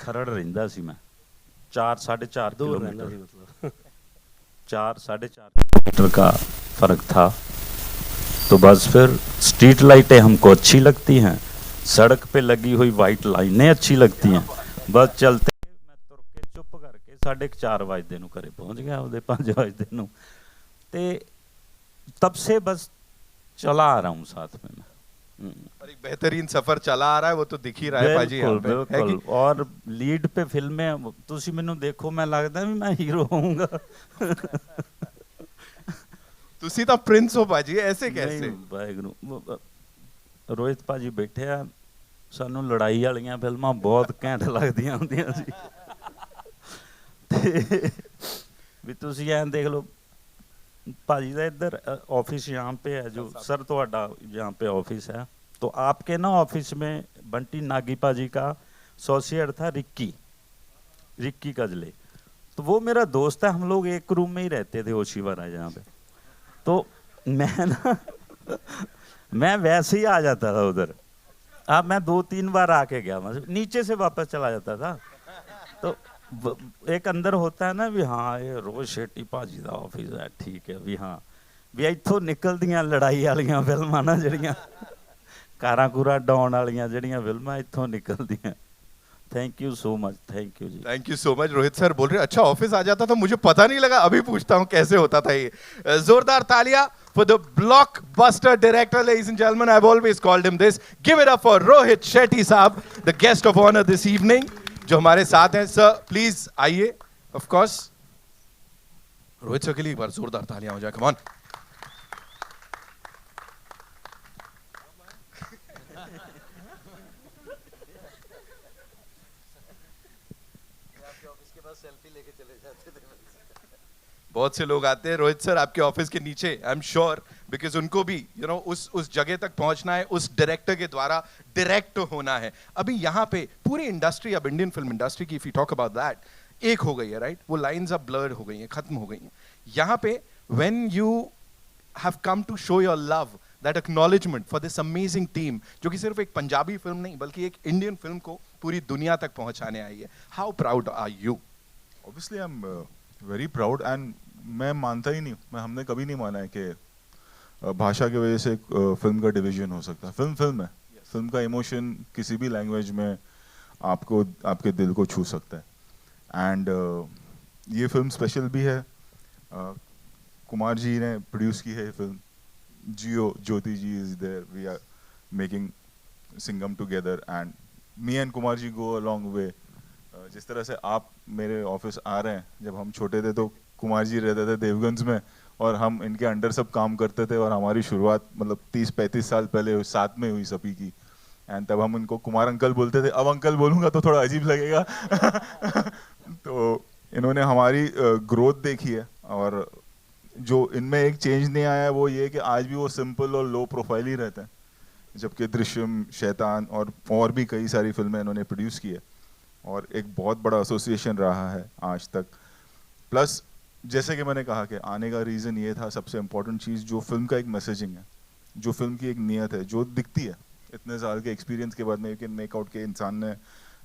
खरड़ रहिंदा सी, मैं 4-4.5 दूर रहंदा किलोमीटर। सी मतलब। 4-4.5 का फ़र्क था। तो बस फिर स्ट्रीट लाइटें हमको अच्छी लगती हैं, सड़क पे लगी हुई वाइट लाइनें अच्छी लगती हैं। बस चलते मैं तुर के चुप करके 4:30 वजदे नूं घरे पहुँच गया, ਉਹਦੇ 5 वजदे नूं। ते तब से बस चला आ रहा हूँ साथ में मैं। और एक बेहतरीन सफर चला आ रहा है, वो तो दिख ही रहा है पाजी यहाँ पे, है बिल्कुल। कि? और लीड पे फिल्में तुसी मैनू देखो, मैं लगता भी मैं हीरो होऊंगा। तुसी तो प्रिंस हो पाजी, ऐसे कैसे? नहीं, वाहिगुरू। रोहित पाजी बैठे आ, सानू लड़ाई वालियां फिल्मां बहुत घैंट लगदियां हुंदियां सी। ते भी तुसी ऐं देख लो, पाजी का इधर ऑफिस यहाँ पे है, जो सर ਤੁਹਾਡਾ यहाँ पे ऑफिस है, तो आपके ना ऑफिस में बंटी नागी पाजी का एसोसिएट था रिक्की कजले। तो वो मेरा दोस्त है, हम लोग एक रूम में ही रहते थे ओशीवारा जहाँ पे। तो मैं ना मैं वैसे ही आ जाता था उधर। अब मैं 2-3 बार आके गया, मैं नीचे से वापस चला जाता था। तो एक अंदर होता है ना भी हाँ ये रोज शेट्टी भाजी का ऑफिस है, ठीक है भी हाँ भी इत्थों निकलदियां लड़ाई वालियां फिल्मां ना जड़ियां कारां कूरां डाउन वालियां जड़ियां फिल्मां इत्थों निकलदियां। Thank you so much, thank you ji. Thank you so much. Rohit sir बोल रहे अच्छा ऑफिस आ जाता था, मुझे पता नहीं लगा, अभी पूछता हूँ कैसे होता था ये। जोरदार तालियां for the blockbuster director, ladies and gentlemen. I've always called him this. Give it up for Rohit Shetty साहब, the guest of honor this evening, जो हमारे साथ हैं। सर प्लीज आइए। ऑफ कोर्स रोहित सर के लिए एक बार जोरदार तालियां हो जाए, कम ऑन। बहुत से लोग आते हैं रोहित सर आपके ऑफिस के नीचे, आई एम श्योर, बिकॉज उनको भी उस जगह तक पहुंचना है, उस डायरेक्टर के द्वारा डायरेक्ट होना है। अभी यहाँ पे पूरी इंडस्ट्री, अब इंडियन फिल्म इंडस्ट्री की if you talk about that, एक हो गई है, राइट? वो लाइंस अब ब्लर हो गई हैं, खत्म हो गई हैं। यहाँ पे when you have come to show your love, that acknowledgement for this amazing team, जो कि सिर्फ एक पंजाबी फिल्म नहीं बल्कि एक इंडियन फिल्म को पूरी दुनिया तक पहुंचाने आई है, how proud are you? Obviously I am very proud, and मैं मानता ही नहीं, हमने कभी नहीं माना है कि भाषा की वजह से फिल्म का डिवीजन हो सकता है। फिल्म है, फिल्म का इमोशन किसी भी लैंग्वेज में आपको आपके दिल को छू सकता है। एंड ये फिल्म स्पेशल भी है, कुमार जी ने प्रोड्यूस की है film, Jio Jyoti ji is there, we are making Singham together, and me and Kumar ji go a long way. जिस तरह से आप मेरे ऑफिस आ रहे हैं, जब हम छोटे थे तो कुमार जी रहते थे देवगंज में और हम इनके अंडर सब काम करते थे, और हमारी शुरुआत मतलब 30-35 साल पहले साथ में हुई सभी की। एंड तब हम इनको कुमार अंकल बोलते थे, अब अंकल बोलूँगा तो थोड़ा अजीब लगेगा। तो इन्होंने हमारी ग्रोथ देखी है, और जो इनमें एक चेंज नहीं आया है वो ये कि आज भी वो सिंपल और लो प्रोफाइल ही रहते हैं, जबकि दृश्यम, शैतान और भी कई सारी फिल्में इन्होंने प्रोड्यूस की है, और एक बहुत बड़ा एसोसिएशन रहा है आज तक। प्लस जैसे कि मैंने कहा कि आने का रीज़न ये था, सबसे इम्पोर्टेंट चीज़ जो फिल्म का एक मैसेजिंग है, जो फिल्म की एक नीयत है, जो दिखती है इतने साल के एक्सपीरियंस के बाद में, यू कैन मेक आउट के इंसान ने,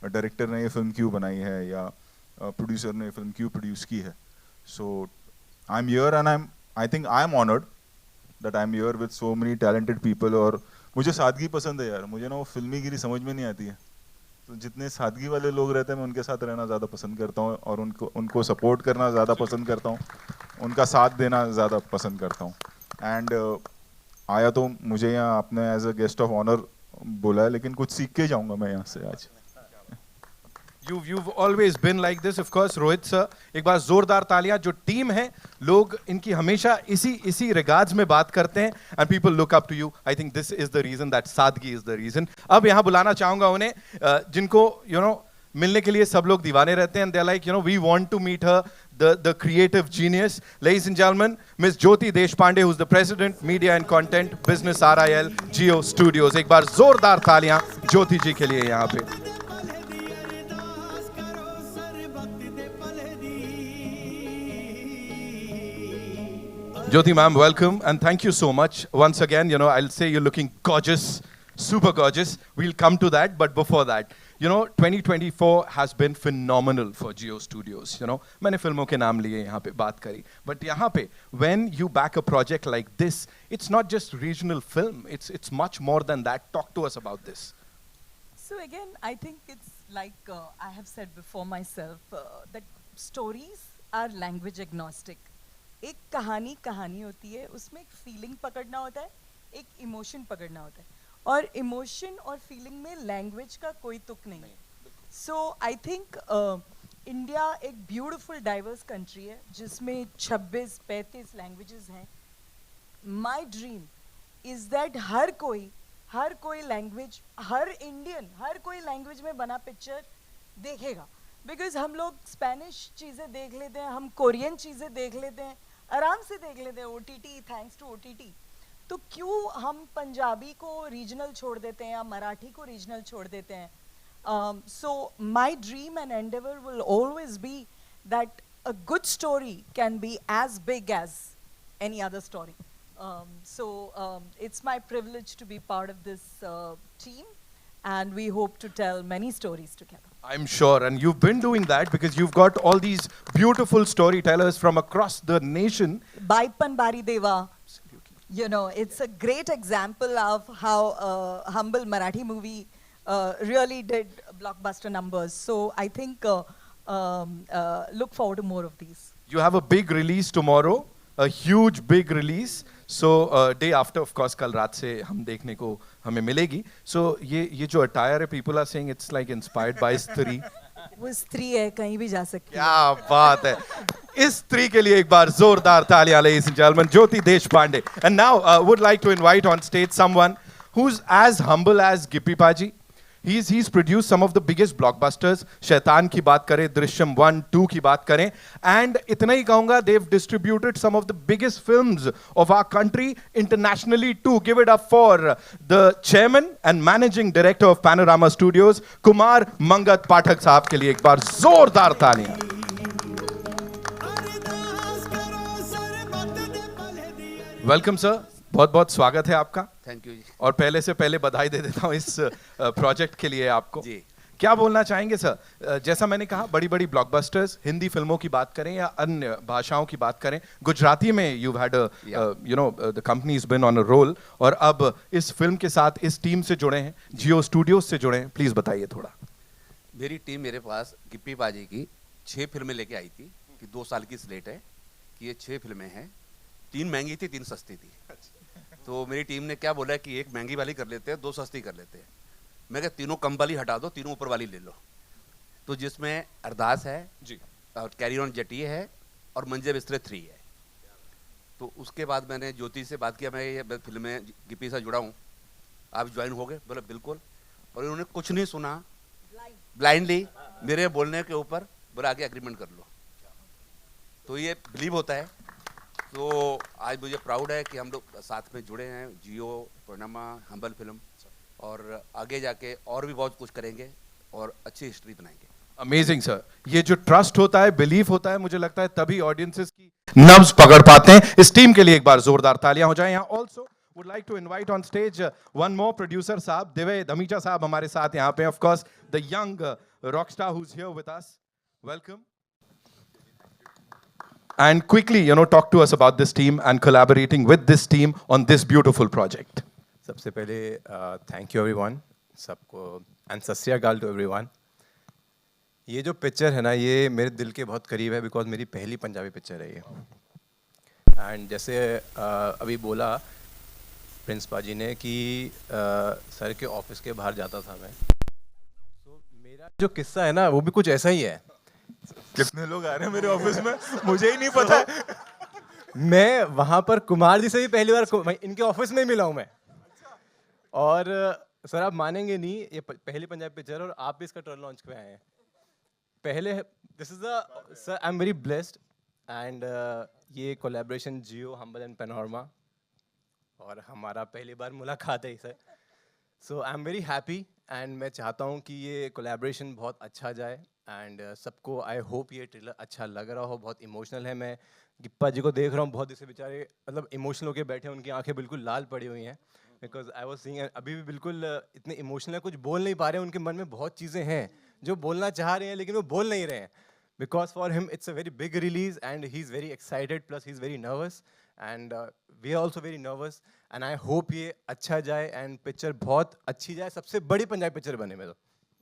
डायरेक्टर ने ये फिल्म क्यों बनाई है या प्रोड्यूसर ने ये फिल्म क्यों प्रोड्यूस की है। So I am here and I think I am honoured that I am here with so many talented people. और मुझे सादगी पसंद है यार, मुझे ना वो फिल्मी गिरी समझ में नहीं आती है, तो जितने सादगी वाले लोग रहते हैं मैं उनके साथ रहना ज़्यादा पसंद करता हूँ, और उनको सपोर्ट करना ज़्यादा पसंद करता हूँ, उनका साथ देना ज़्यादा पसंद करता हूँ। एंड आया तो मुझे यहाँ आपने as a guest of honour बोला है, लेकिन कुछ सीख के जाऊँगा मैं यहाँ से आज। You've always been like this, of course, Rohit sir. एक बार जोरदार तालियां। जो टीम है, लोग इनकी हमेशा इसी रिगार्ड्स में बात करते हैं, and people look up to you. I think this is the reason, that सादगी is the reason. अब यहाँ बुलाना चाहूंगा उन्हें, जिनको मिलने के लिए सब लोग दीवाने रहते हैं, and they're like, we want to meet her, the creative genius. Ladies and gentlemen, Miss Jyoti Deshpande, who's the president, media and content, business RIL, Jio Studios. एक बार जोरदार तालियां ज्योति जी के लिए यहाँ पे। Jyoti ma'am, welcome and thank you so much. Once again, I'll say you're looking gorgeous, super gorgeous. We'll come to that, but before that, You know, 2024 has been phenomenal for Jio Studios. You know, मैंने फिल्मों के नाम लिए यहाँ पे बात करी, but यहाँ पे when you back a project like this, it's not just regional film. It's much more than that. Talk to us about this. So again, I think it's like I have said before myself that stories are language agnostic. एक कहानी कहानी होती है, उसमें एक फीलिंग पकड़ना होता है, एक इमोशन पकड़ना होता है, और इमोशन और फीलिंग में लैंग्वेज का कोई तुक नहीं है. सो आई थिंक इंडिया एक ब्यूटीफुल डाइवर्स कंट्री है जिसमें 26-35 लैंग्वेजेस हैं. माय ड्रीम इज दैट हर कोई लैंग्वेज, हर इंडियन हर कोई लैंग्वेज में बना पिक्चर देखेगा. बिकॉज हम लोग स्पेनिश चीज़ें देख लेते हैं, हम कोरियन चीज़ें देख लेते हैं, आराम से देख लेते हैं OTT, थैंक्स टू OTT. तो क्यों हम पंजाबी को रीजनल छोड़ देते हैं या मराठी को रीजनल छोड़ देते हैं? So my dream and endeavour will always be that a good story can be as big as any other story. So it's my privilege to be part of this team, and we hope to tell many stories together. I'm sure, and you've been doing that because you've got all these beautiful storytellers from across the nation. Baipan Bari Deva. You know, it's a great example of how humble Marathi movie really did blockbuster numbers. So I think look forward to more of these. You have a big release tomorrow, a huge big release. So day after, of course, कल रात से हम देखने को हमें मिलेगी. So ये जो attire है, people are saying it's like inspired by स्त्री. वो स्त्री है, कहीं भी जा सकती है. क्या बात है. इस स्त्री के लिए एक बार जोरदार तालियां, ladies and gentlemen, Jyoti Deshpande. And now would like to invite on stage someone who's as humble as Gippy Paji. He's produced some of the biggest blockbusters. शैतान की बात करें, दृश्यम 1, 2 की बात करें, and इतना ही कहूँगा, they've distributed some of the biggest films of our country internationally too. Give it up for the chairman and managing director of Panorama Studios, Kumar Mangat Pathak साहब के लिए एक बार जोरदार तालियां. वेलकम सर, बहुत बहुत स्वागत है आपका. थैंक यू जी. और पहले बधाई दे देता हूँ इस प्रोजेक्ट के लिए आपको जी. क्या बोलना चाहेंगे सर? जैसा मैंने कहा, बड़ी बड़ी ब्लॉकबस्टर्स, हिंदी फिल्मों की बात करें या अन्य भाषाओं की बात करें, गुजराती में you had you know the company is been on a roll, और अब इस फिल्म के साथ इस टीम से जुड़े हैं, जियो स्टूडियोज से जुड़े हैं. प्लीज बताइए थोड़ा. मेरी टीम मेरे पास गिप्पी बाजी की 6 फिल्में लेके आई थी कि 2 साल की स्लेट है कि ये 6 फिल्में हैं. 3 महंगी थी, 3 सस्ती थी. तो मेरी टीम ने क्या बोला कि 1 महंगी वाली कर लेते हैं, 2 सस्ती कर लेते हैं. मैं कहा तीनों कम वाली हटा दो, तीनों ऊपर वाली ले लो. तो जिसमें अरदास है जी, और कैरी ऑन जटिए है, और मंजे बिस्तरे 3 है. तो उसके बाद मैंने ज्योति से बात किया, मैं ये फिल्म में गिप्पी से जुड़ा हूँ, आप ज्वाइन हो गए? बोले बिल्कुल. और इन्होंने कुछ नहीं सुना, ब्लाइंडली मेरे बोलने के ऊपर बोला आगे एग्रीमेंट कर लो. तो ये बिलीव होता है. तो आज मुझे प्राउड है कि हम लोग साथ में जुड़े हैं, जियो, पैनोरमा, हम्बल फिल्म, और आगे जाके और भी बहुत कुछ करेंगे और अच्छी हिस्ट्री बनाएंगे. Amazing sir. ये जो ट्रस्ट होता है, बिलीफ होता है, मुझे लगता है तभी ऑडियंसेस की नब्ज पकड़ पाते हैं. इस टीम के लिए एक बार जोरदार तालियां हो जाएं. यहाँ also would like to invite on stage one more producer साहब, दिव्य धमीजा साहब हमारे साथ यहाँ पे. Of course the young rockstar who is here with us. Welcome. And quickly, you know, talk to us about this team and collaborating with this team on this beautiful project. सबसे पहले थैंक यू एवरीवन, सबको, एंड सत श्री अकाल टू एवरीवन. ये जो पिक्चर है ना, ये मेरे दिल के बहुत करीब है, बिकॉज मेरी पहली पंजाबी पिक्चर है ये. एंड जैसे अभी बोला प्रिंस पाजी ने कि सर के ऑफिस के बाहर जाता था मैं, तो मेरा जो किस्सा है ना वो भी कुछ ऐसा ही है. कितने लोग आ रहे हैं मेरे ऑफिस में, मुझे ही नहीं पता है. मैं वहाँ पर कुमार जी से भी पहली बार इनके ऑफिस में मिला हूँ मैं. और सर आप मानेंगे नहीं, ये पहली पंजाबी पिक्चर और आप भी इसका ट्रेलर लॉन्च पे आए हैं. पहले this is the sir, I am very blessed, and ये collaboration Jio, Humble and Panorama, और हमारा पहली बार मुलाकात है sir. So I am very happy, and मैं चाहता हूँ कि ये कोलैबोरेशन बहुत अच्छा जाए, एंड सबको आई होप ये ट्रेलर अच्छा लग रहा हो. बहुत इमोशनल है. मैं गिप्पा जी को देख रहा हूँ, बहुत ऐसे बेचारे मतलब इमोशनल होकर बैठे हैं, उनकी आंखें बिल्कुल लाल पड़ी हुई हैं. बिकॉज आई वॉज सीइंग अभी भी बिल्कुल इतने इमोशनल है, कुछ बोल नहीं पा रहे हैं, उनके मन में बहुत चीज़ें हैं जो बोलना चाह रहे हैं लेकिन वो बोल नहीं रहे हैं. Because for him it's a very big release and he's very excited plus he's very nervous and we are also very nervous and I hope ये अच्छा जाए and picture बहुत अच्छी जाए, सबसे बड़ी पंजाबी पिक्चर बने मेरे.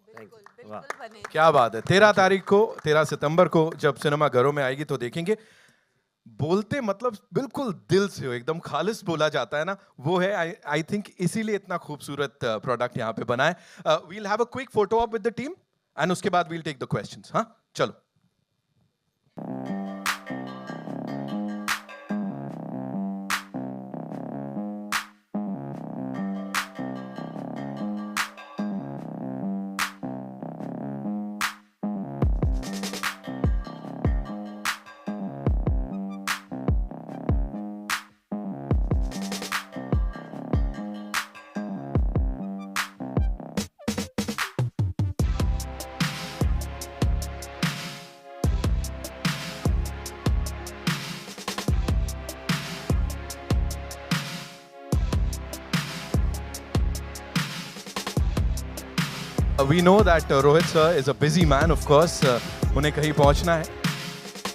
बिल्कुल बिल्कुल बने. क्या बात है. 13 तारीख को 13 सितंबर को जब सिनेमा घरों में आएगी तो देखेंगे. बोलते मतलब बिल्कुल दिल से हो, एकदम खालिस बोला जाता है ना, वो है. आई थिंक इसीलिए इतना खूबसूरत प्रोडक्ट यहाँ पे बना है. We'll have a quick photo op with the team and उसके बाद वील टेक द क्वेश्चंस. हाँ चलो. We know that Rohit sir is a busy man, of course. उन्हें कहीं पहुंचना है.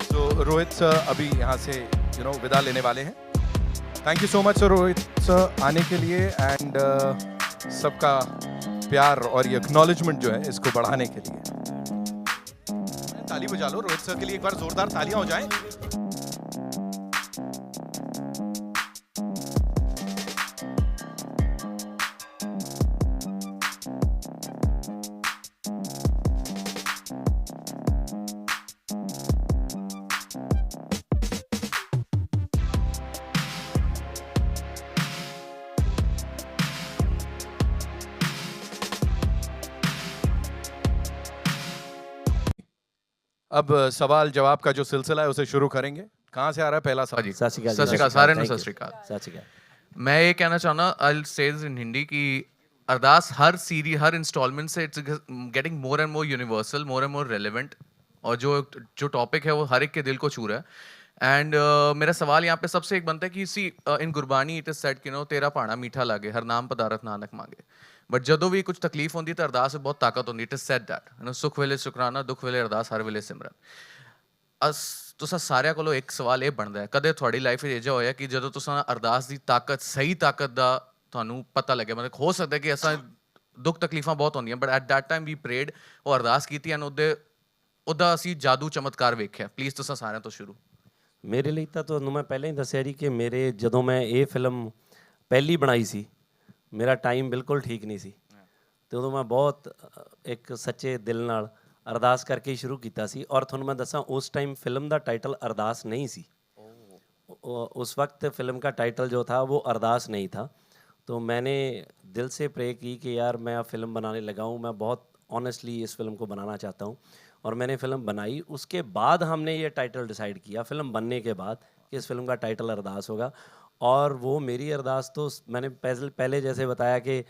So Rohit sir अभी यहाँ से विदा लेने वाले हैं. Thank you so much sir, Rohit sir आने के लिए and सबका प्यार और ये acknowledgement जो है इसको बढ़ाने के लिए. ताली बजा लो रोहित सर के लिए, एक बार जोरदार तालियां हो जाएं. अब सवाल जवाब का जो सिलसिला है उसे शुरू करेंगे. कहाँ से आ रहा है पहला सवाल? सत श्री अकाल. सत श्री अकाल सारे ਨੂੰ. सत श्री अकाल. सत श्री अकाल. मैं ये कहना चाहना आई से इन हिंदी की अरदास हर सीरीज हर इंस्टॉलमेंट से it's getting more and more universal, more and more relevant, और जो टॉपिक है वो हर एक के दिल को छू रहा है. एंड मेरा सवाल यहाँ पे सबसे एक बनता है कि सी इन गुरबानी इट इज सेड कि नो तेरा भाणा मीठा लागे हर नाम पदारथ नानक मांगे. बट जदों भी कुछ तकलीफ होती तो अरदास में बहुत ताकत होती. इट इज सेड दैट सुख वेले शुकराना दुख वेले अरदास हर वेले सिमरन. तुसा सारिਆਂ ਕੋਲੋਂ ਇੱਕ ਸਵਾਲ ਇਹ ਬਣਦਾ ਹੈ, ਕਦੇ ਤੁਹਾਡੀ ਲਾਈਫ 'ਚ ਇਹ ਜਿਹਾ ਹੋਇਆ ਕਿ ਜਦੋਂ ਤੁਸੀਂ ਅਰਦਾਸ ਦੀ ਤਾਕਤ ਸਹੀ ਤਾਕਤ ਦਾ ਤੁਹਾਨੂੰ ਪਤਾ ਲੱਗਿਆ, ਮਤਲਬ ਹੋ ਸਕਦਾ ਕਿ ਅਸਾਂ ਦੁੱਖ ਤਕਲੀਫਾਂ ਬਹੁਤ ਹੁੰਦੀਆਂ ਬਟ ਐਟ ਦੈਟ ਟਾਈਮ ਵੀ ਪ੍ਰੇਡ ਉਹ ਅਰਦਾਸ ਕੀਤੀ ਐਂਡ ਉਹਦਾ ਅਸੀਂ ਜਾਦੂ ਚਮਤਕਾਰ ਵੇਖਿਆ. ਪਲੀਜ਼ ਤੁਸੀਂ ਸਾਰਿਆਂ ਤੋਂ ਸ਼ੁਰੂ. ਮੇਰੇ ਲਈ ਤਾਂ ਤੁਹਾਨੂੰ ਮੈਂ ਪਹਿਲਾਂ ਹੀ ਦੱਸਿਆ ਜੀ ਕਿ ਮੇਰੇ ਜਦੋਂ ਮੈਂ ਇਹ ਫਿਲਮ ਪਹਿਲੀ ਬਣਾਈ ਸੀ ਮੇਰਾ ਟਾਈਮ ਬਿਲਕੁਲ ਠੀਕ ਨਹੀਂ ਸੀ ਤੇ ਉਦੋਂ ਮੈਂ ਬਹੁਤ ਇੱਕ ਸੱਚੇ ਦਿਲ ਨਾਲ अरदास करके ही शुरू किया सी. और थोड़ा मैं दसा उस टाइम फिल्म का टाइटल अरदास नहीं सी. उस वक्त फिल्म का टाइटल जो था वो अरदास नहीं था. तो मैंने दिल से प्रे की कि यार मैं अब फिल्म बनाने लगा हूँ, मैं बहुत ऑनेस्टली इस फिल्म को बनाना चाहता हूँ. और मैंने फिल्म बनाई. उसके बाद हमने ये टाइटल डिसाइड किया फिल्म बनने के बाद कि इस फिल्म का टाइटल अरदास होगा. और वो मेरी अरदास तो मैंने पहले जैसे बताया कि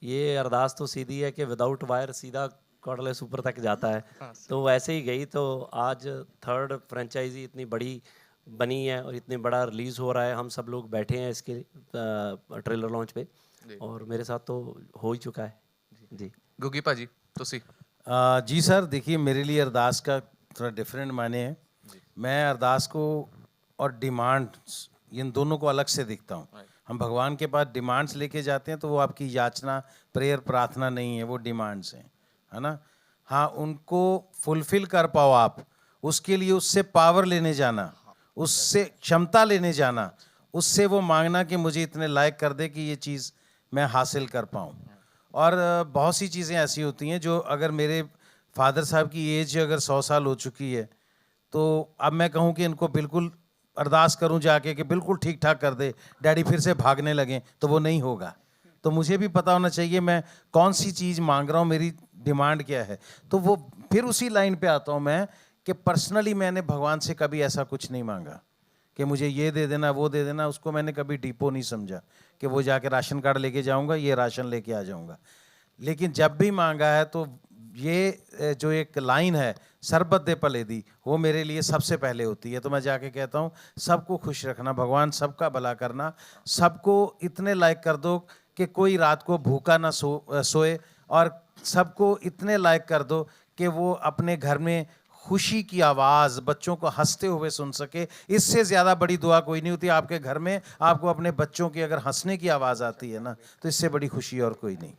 ये अरदास तो सीधी है कि विदाउट वायर सीधा कॉर्डलेस ऊपर तक जाता है. तो वैसे ही गई. तो आज थर्ड फ्रेंचाइजी इतनी बड़ी बनी है और इतनी बड़ा रिलीज़ हो रहा है. हम सब लोग बैठे हैं इसके ट्रेलर लॉन्च पे और मेरे साथ तो हो ही चुका है जी. गुगी पाजी तुसी. जी सर, देखिए मेरे लिए अरदास का थोड़ा डिफरेंट माने हैं. मैं अरदास को और डिमांड्स इन दोनों को अलग से देखता हूँ. हम भगवान के पास डिमांड्स लेके जाते हैं तो वो आपकी याचना प्रेयर प्रार्थना नहीं है, वो डिमांड्स हैं, है ना. हाँ, उनको फुलफिल कर पाओ आप, उसके लिए उससे पावर लेने जाना, उससे क्षमता लेने जाना, उससे वो मांगना कि मुझे इतने लायक कर दे कि ये चीज़ मैं हासिल कर पाऊँ. और बहुत सी चीज़ें ऐसी होती हैं जो अगर मेरे फादर साहब की एज अगर 100 साल हो चुकी है तो अब मैं कहूँ कि इनको बिल्कुल अरदास करूँ जाके कि बिल्कुल ठीक ठाक कर दे, डैडी फिर से भागने लगें, तो वो नहीं होगा. तो मुझे भी पता होना चाहिए मैं कौन सी चीज़ मांग रहा हूँ, मेरी डिमांड क्या है. तो वो फिर उसी लाइन पे आता हूँ मैं कि पर्सनली मैंने भगवान से कभी ऐसा कुछ नहीं मांगा कि मुझे ये दे देना वो दे देना. उसको मैंने कभी डिपो नहीं समझा कि वो जाके राशन कार्ड लेके जाऊँगा, ये राशन लेके आ जाऊँगा. लेकिन जब भी मांगा है तो ये जो एक लाइन है सरबत दे पले दी, वो मेरे लिए सबसे पहले होती है. तो मैं जाके कहता हूँ सबको खुश रखना भगवान, सबका भला करना, सबको इतने लायक कर दो कि कोई रात को भूखा ना सोए, और सबको इतने लायक कर दो कि वो अपने घर में खुशी की आवाज़ बच्चों को हंसते हुए सुन सके। इससे ज़्यादा बड़ी दुआ कोई नहीं होती। आपके घर में आपको अपने बच्चों की अगर हंसने की आवाज़ आती है ना, तो इससे बड़ी खुशी और कोई नहीं।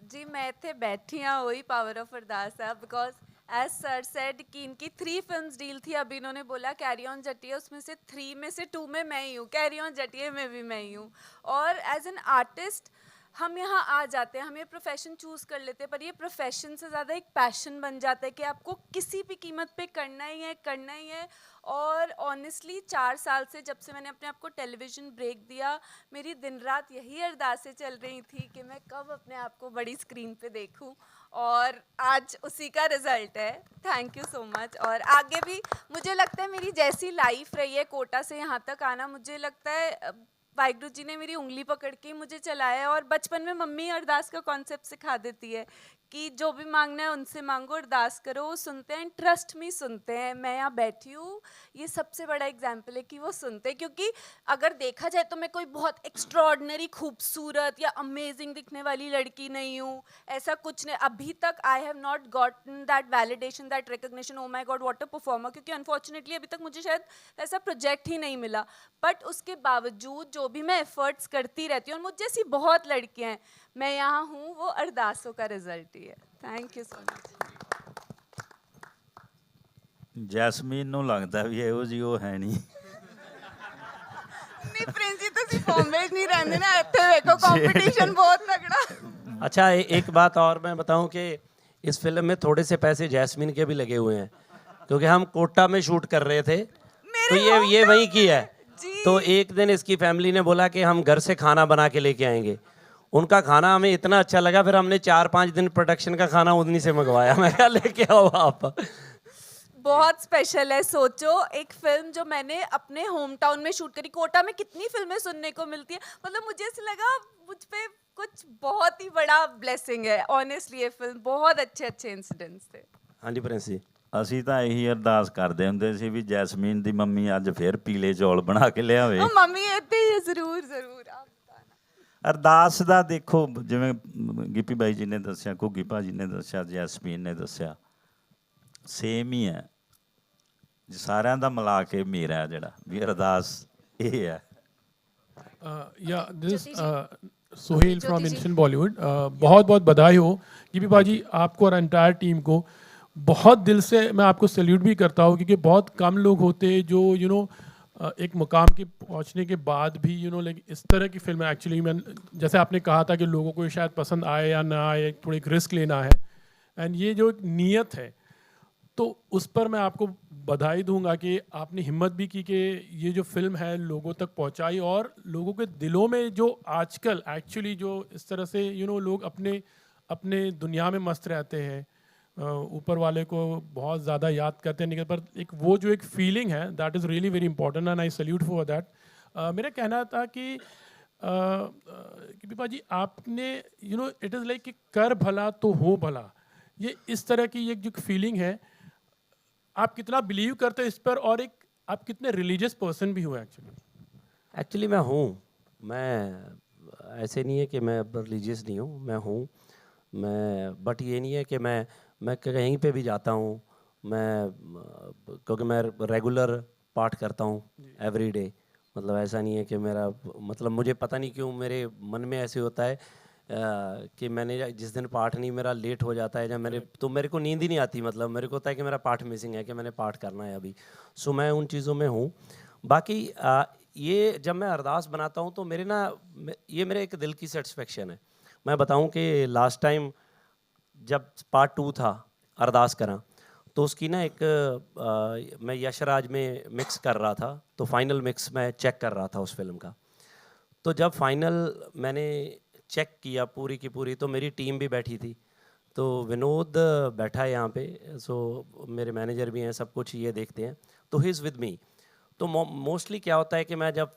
जी मैं इतने बैठी हाँ वही पावर ऑफ अरदास है, बिकॉज एज सर सेड कि इनकी 3 फिल्म्स डील थी। अभी इन्होंने बोला कैरी ऑन जटिया, उसमें से 3 में से 2 में मैं ही हूँ, कैरी ऑन जटिया में भी मैं ही हूँ। और एज एन आर्टिस्ट हम यहाँ आ जाते हैं, हम ये प्रोफेशन चूज़ कर लेते हैं, पर ये प्रोफेशन से ज़्यादा एक पैशन बन जाता है कि आपको किसी भी कीमत पे करना ही है, करना ही है। और ऑनेस्टली 4 साल से जब से मैंने अपने आप को टेलीविज़न ब्रेक दिया, मेरी दिन रात यही अरदासें चल रही थी कि मैं कब अपने आप को बड़ी स्क्रीन पे देखूं, और आज उसी का रिजल्ट है। Thank you so much. और आगे भी मुझे लगता है मेरी जैसी लाइफ रही है कोटा से यहाँ तक आना, मुझे लगता है वाहिगुरु जी ने मेरी उंगली पकड़ के मुझे चलाया है। और बचपन में मम्मी अरदास का कॉन्सेप्ट सिखा देती है कि जो भी मांगना है उनसे मांगो, अरदास करो, वो सुनते हैं, ट्रस्ट मी सुनते हैं। मैं यहाँ बैठी हूँ, ये सबसे बड़ा एग्जाम्पल है कि वो सुनते हैं। क्योंकि अगर देखा जाए तो मैं कोई बहुत एक्स्ट्रॉर्डनरी खूबसूरत या अमेजिंग दिखने वाली लड़की नहीं हूँ, ऐसा कुछ नहीं। अभी तक I have not gotten that validation, that recognition, oh my god what a performer, क्योंकि अनफॉर्चुनेटली अभी तक मुझे शायद ऐसा प्रोजेक्ट ही नहीं मिला। बट उसके बावजूद जो भी मैं एफर्ट्स करती रहती हूँ, और मुझ जैसी बहुत लड़कियाँ हैं, मैं यहाँ हूँ, वो अरदासों का रिजल्ट ही है। Thank you so much. Jasmine ਨੂੰ ਲੱਗਦਾ ਵੀ ਇਹੋ ਜਿਹੀ ਉਹ ਹੈ ਨਹੀਂ। नहीं प्रिंस जी, तुसी बॉम्बे नहीं रहंदे ना, इत्थे देखो कंपटीशन बहुत तगड़ा। अच्छा एक बात और मैं बताऊं कि इस फिल्म में थोड़े से पैसे जैस्मीन के भी लगे हुए हैं, क्योंकि हम कोटा में शूट कर रहे थे, तो ये वहीं की है। तो एक दिन इसकी फैमिली ने बोला कि हम घर से खाना बना के लेके आएंगे। उनका खाना हमें इतना अच्छा लगा, फिर हमने 4-5 दिन प्रोडक्शन का खाना उन्हीं से मंगवाया। मैं कहा लेके आओ आप। बहुत स्पेशल है। सोचो एक फिल्म जो मैंने अपने होम टाउन में शूट करी। कोटा में कितनी फिल्में सुनने को मिलती है, मतलब मुझे ऐसा लगा मुझ पे कुछ बहुत ही बड़ा ब्लेसिंग है। ऑनेस्टली ये फिल्म बहुत अच्छे इंसिडेंट्स थे। हाँ जी प्रिंस जी। ਅਸੀਂ ਤਾਂ ਇਹੀ ਅਰਦਾਸ ਕਰਦੇ ਹੁੰਦੇ ਸੀ ਵੀ ਜੈਸਮੀਨ ਦੀ ਮੰਮੀ ਅੱਜ ਫੇਰ ਪੀਲੇ ਚੌਲ ਬਣਾ ਕੇ ਲਿਆਵੇ। ਮੰਮੀ ਇੱਥੇ ਜ਼ਰੂਰ ਆਪ ਬਤਾਨਾ। ਅਰਦਾਸ ਦਾ ਦੇਖੋ, ਜਿਵੇਂ ਗਿੱਪੀ ਬਾਈ ਜੀ ਨੇ ਦੱਸਿਆ, ਘੁੱਗੀ ਭਾਜੀ ਨੇ ਦੱਸਿਆ, ਜੈਸਮੀਨ ਨੇ ਦੱਸਿਆ, ਸੇਮ ਹੀ ਹੈ। ਸਾਰਿਆਂ ਦਾ ਮਿਲਾ ਕੇ ਮੇਰਾ ਜਿਹੜਾ ਵੀ ਅਰਦਾਸ ਇਹ ਹੈ। Yeah, this Sohail from Instant Bollywood. बहुत बधाई हो गिप्पी भाजी आपको और एंटायर टीम को। बहुत दिल से मैं आपको सैल्यूट भी करता हूँ, क्योंकि बहुत कम लोग होते हैं जो एक मुकाम के पहुँचने के बाद भी लाइक इस तरह की फिल्म एक्चुअली मैं, जैसे आपने कहा था कि लोगों को शायद पसंद आए या ना आए, थोड़ी एक रिस्क लेना है, एंड ये जो एक नीयत है, तो उस पर मैं आपको बधाई दूंगा कि आपने हिम्मत भी की कि ये जो फिल्म है लोगों तक पहुंचाई, और लोगों के दिलों में जो आजकल एक्चुअली जो इस तरह से लोग अपने दुनिया में मस्त रहते हैं, ऊपर वाले को बहुत ज़्यादा याद करते हैं, पर एक वो जो एक फीलिंग है that is really very important and I salute for that. मेरा कहना था कि गिप्पी भाजी आपने इट इज़ लाइक कि कर भला तो हो भला, ये इस तरह की एक जो फीलिंग है, आप कितना बिलीव करते हैं इस पर, और एक आप कितने रिलीजियस पर्सन भी हो एक्चुअली मैं हूँ, मैं ऐसे नहीं है कि मैं रिलीजियस नहीं हूँ, मैं हूँ मैं, बट ये नहीं है कि मैं कहीं पे भी जाता हूँ, मैं क्योंकि मैं रेगुलर पाठ करता हूँ एवरी डे। मतलब ऐसा नहीं है कि मेरा, मतलब मुझे पता नहीं क्यों मेरे मन में ऐसे होता है कि मैंने जिस दिन पाठ नहीं मेरा लेट हो जाता है, जब मेरे को नींद ही नहीं आती, मतलब मेरे को होता है कि मेरा पाठ मिसिंग है, कि मैंने पाठ करना है अभी। सो मैं उन चीज़ों में हूँ। बाकी ये जब मैं अरदास बनाता हूँ तो मेरे ये मेरे एक दिल की सेटिस्फेक्शन है। मैं बताऊँ कि लास्ट टाइम जब पार्ट 2 था अरदास करा, तो उसकी मैं यशराज में मिक्स कर रहा था, तो फाइनल मिक्स मैं चेक कर रहा था उस फिल्म का। तो जब फाइनल मैंने चेक किया पूरी की पूरी, तो मेरी टीम भी बैठी थी, तो विनोद बैठा है यहाँ पे, सो मेरे मैनेजर भी हैं, सब कुछ ये देखते हैं, तो ही इज़ विद मी। तो मोस्टली क्या होता है कि मैं जब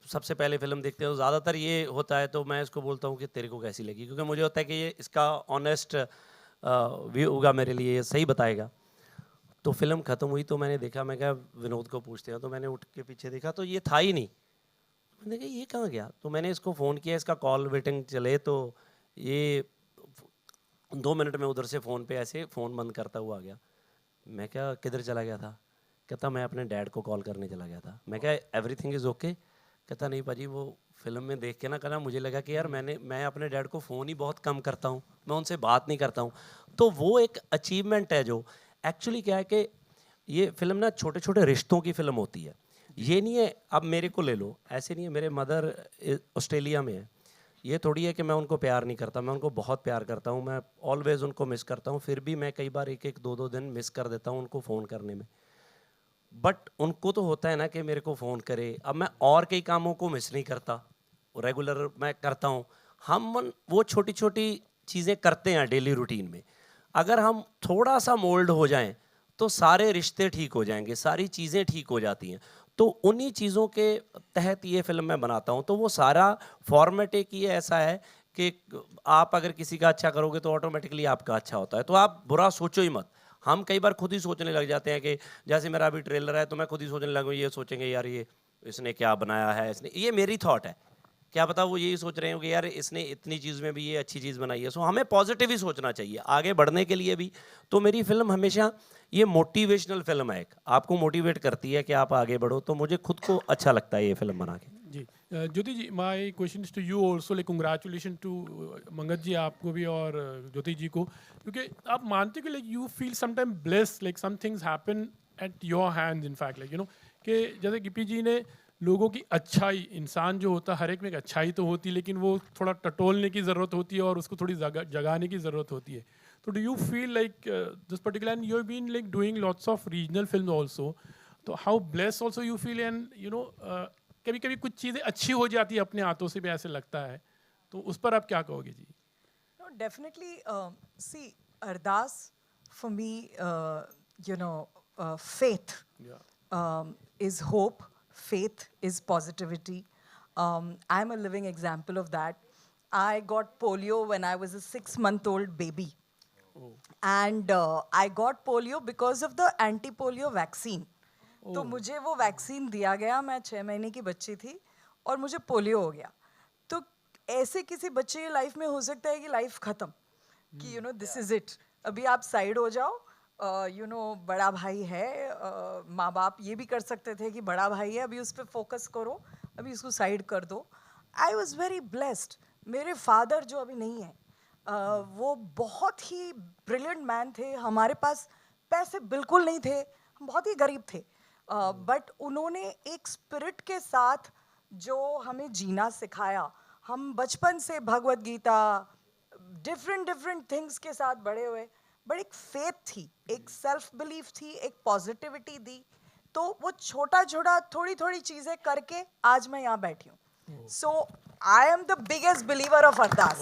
सबसे पहले फिल्म देखते हैं तो ज़्यादातर ये होता है, तो मैं इसको बोलता हूँ कि तेरे को कैसी लगी, क्योंकि मुझे होता है कि ये इसका ऑनेस्ट व्यू होगा, मेरे लिए सही बताएगा। तो फिल्म ख़त्म हुई तो मैंने देखा, मैं क्या विनोद को पूछते हैं, तो मैंने उठ के पीछे देखा तो ये था ही नहीं। मैंने कहा ये कहाँ गया, तो मैंने इसको फ़ोन किया, इसका कॉल वेटिंग चले तो ये 2 मिनट में उधर से फ़ोन पे ऐसे फ़ोन बंद करता हुआ आ गया। मैं क्या किधर चला गया था? कहता मैं अपने डैड को कॉल करने चला गया था। मैं क्या एवरीथिंग इज़ ओके? कहता नहीं पाजी, वो फिल्म में देख के ना कहना मुझे लगा कि यार मैं अपने डैड को फ़ोन ही बहुत कम करता हूँ, मैं उनसे बात नहीं करता हूँ। तो वो एक अचीवमेंट है जो एक्चुअली क्या है कि ये फिल्म ना छोटे छोटे रिश्तों की फिल्म होती है। ये नहीं है अब मेरे को ले लो, ऐसे नहीं है। मेरे मदर ऑस्ट्रेलिया में है, ये थोड़ी है कि मैं उनको प्यार नहीं करता, मैं उनको बहुत प्यार करता हूँ, मैं ऑलवेज़ उनको मिस करता हूँ। फिर भी मैं कई बार 1-2 दिन मिस कर देता हूँ उनको फ़ोन करने में। बट उनको तो होता है ना कि मेरे को फ़ोन करे। अब मैं और कई कामों को मिस नहीं करता, रेगुलर मैं करता हूँ। हम वो छोटी छोटी चीज़ें करते हैं डेली रूटीन में। अगर हम थोड़ा सा मोल्ड हो जाएं तो सारे रिश्ते ठीक हो जाएंगे, सारी चीज़ें ठीक हो जाती हैं। तो उन्हीं चीज़ों के तहत ये फिल्म मैं बनाता हूँ। तो वो सारा फॉर्मेट एक ये ऐसा है कि आप अगर किसी का अच्छा करोगे तो ऑटोमेटिकली आपका अच्छा होता है। तो आप बुरा सोचो ही मत। हम कई बार खुद ही सोचने लग जाते हैं कि जैसे मेरा अभी ट्रेलर है तो मैं खुद ही सोचने लगूँ, ये सोचेंगे यार ये इसने क्या बनाया है, इसने, ये मेरी थॉट है, क्या पता वो यही सोच रहे हो कि यार इसने इतनी चीज़ में भी ये अच्छी चीज़ बनाई है। सो हमें पॉजिटिव ही सोचना चाहिए आगे बढ़ने के लिए भी। तो मेरी फिल्म हमेशा ये मोटिवेशनल फिल्म है, एक आपको मोटिवेट करती है कि आप आगे बढ़ो। तो मुझे खुद को अच्छा लगता है ये फिल्म बना के। जी Jyoti ji, my question to you also, like congratulation to Mangat ji, आपको भी और ज्योति जी को, क्योंकि आप मानते हो कि like you feel sometime blessed, like some things happen at your hands in fact, like you know कि जैसे गिप्पी जी ने लोगों की अच्छाई, इंसान जो होता है हर एक में एक अच्छाई तो होती है, लेकिन वो थोड़ा टटोलने की ज़रूरत होती है और उसको थोड़ी जगाने की ज़रूरत होती है। तो do you feel like this particular, and you have been like doing lots of regional film also, तो how blessed also you feel, and you know कभी कभी कुछ चीज़ें अच्छी हो जाती है अपने हाथों से भी ऐसे लगता है, तो उस पर आप क्या कहोगे जी? No, definitely. See, Ardas for me, faith is hope. Faith is positivity. I'm a living example of that. I got polio when I was a 6-month-old baby. And I got polio because of the anti-polio vaccine. तो मुझे वो वैक्सीन दिया गया, मैं 6 महीने की बच्ची थी और मुझे पोलियो हो गया। तो ऐसे किसी बच्चे की लाइफ में हो सकता है कि लाइफ ख़त्म, कि you know this is it, अभी आप साइड हो जाओ, बड़ा भाई है, माँ बाप ये भी कर सकते थे कि बड़ा भाई है अभी उस पर फोकस करो, अभी उसको साइड कर दो। I was very blessed. मेरे फादर जो अभी नहीं है, वो बहुत ही ब्रिलियंट मैन थे। हमारे पास पैसे बिल्कुल नहीं थे, हम बहुत ही गरीब थे, बट उन्होंने एक स्पिरिट के साथ जो हमें जीना सिखाया। हम बचपन से भगवत गीता, डिफरेंट थिंग्स के साथ बड़े हुए, बट एक फेथ थी, एक सेल्फ बिलीफ थी, एक पॉजिटिविटी दी। तो वो छोटा छोटा थोड़ी थोड़ी चीज़ें करके आज मैं यहाँ बैठी हूँ। So I am the biggest believer of Ardaas.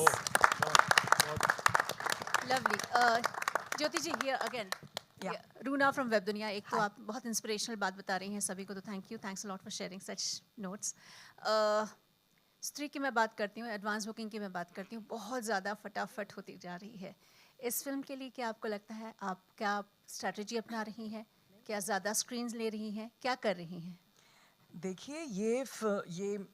Lovely. Jyoti ji, here again, Runa from web Dunia. एक तो आप बहुत इंस्पिरेशनल बात बता रही हैं सभी को, तो thank you, thanks a lot for sharing such notes. स्त्री की मैं बात करती हूँ, एडवांस बुकिंग की मैं बात करती हूँ, बहुत ज़्यादा फटाफट होती जा रही है। इस फिल्म के लिए क्या आपको लगता है, आप क्या स्ट्रैटेजी अपना रही हैं, क्या ज़्यादा स्क्रीन्स ले रही हैं, क्या कर रही हैं? देखिए, ये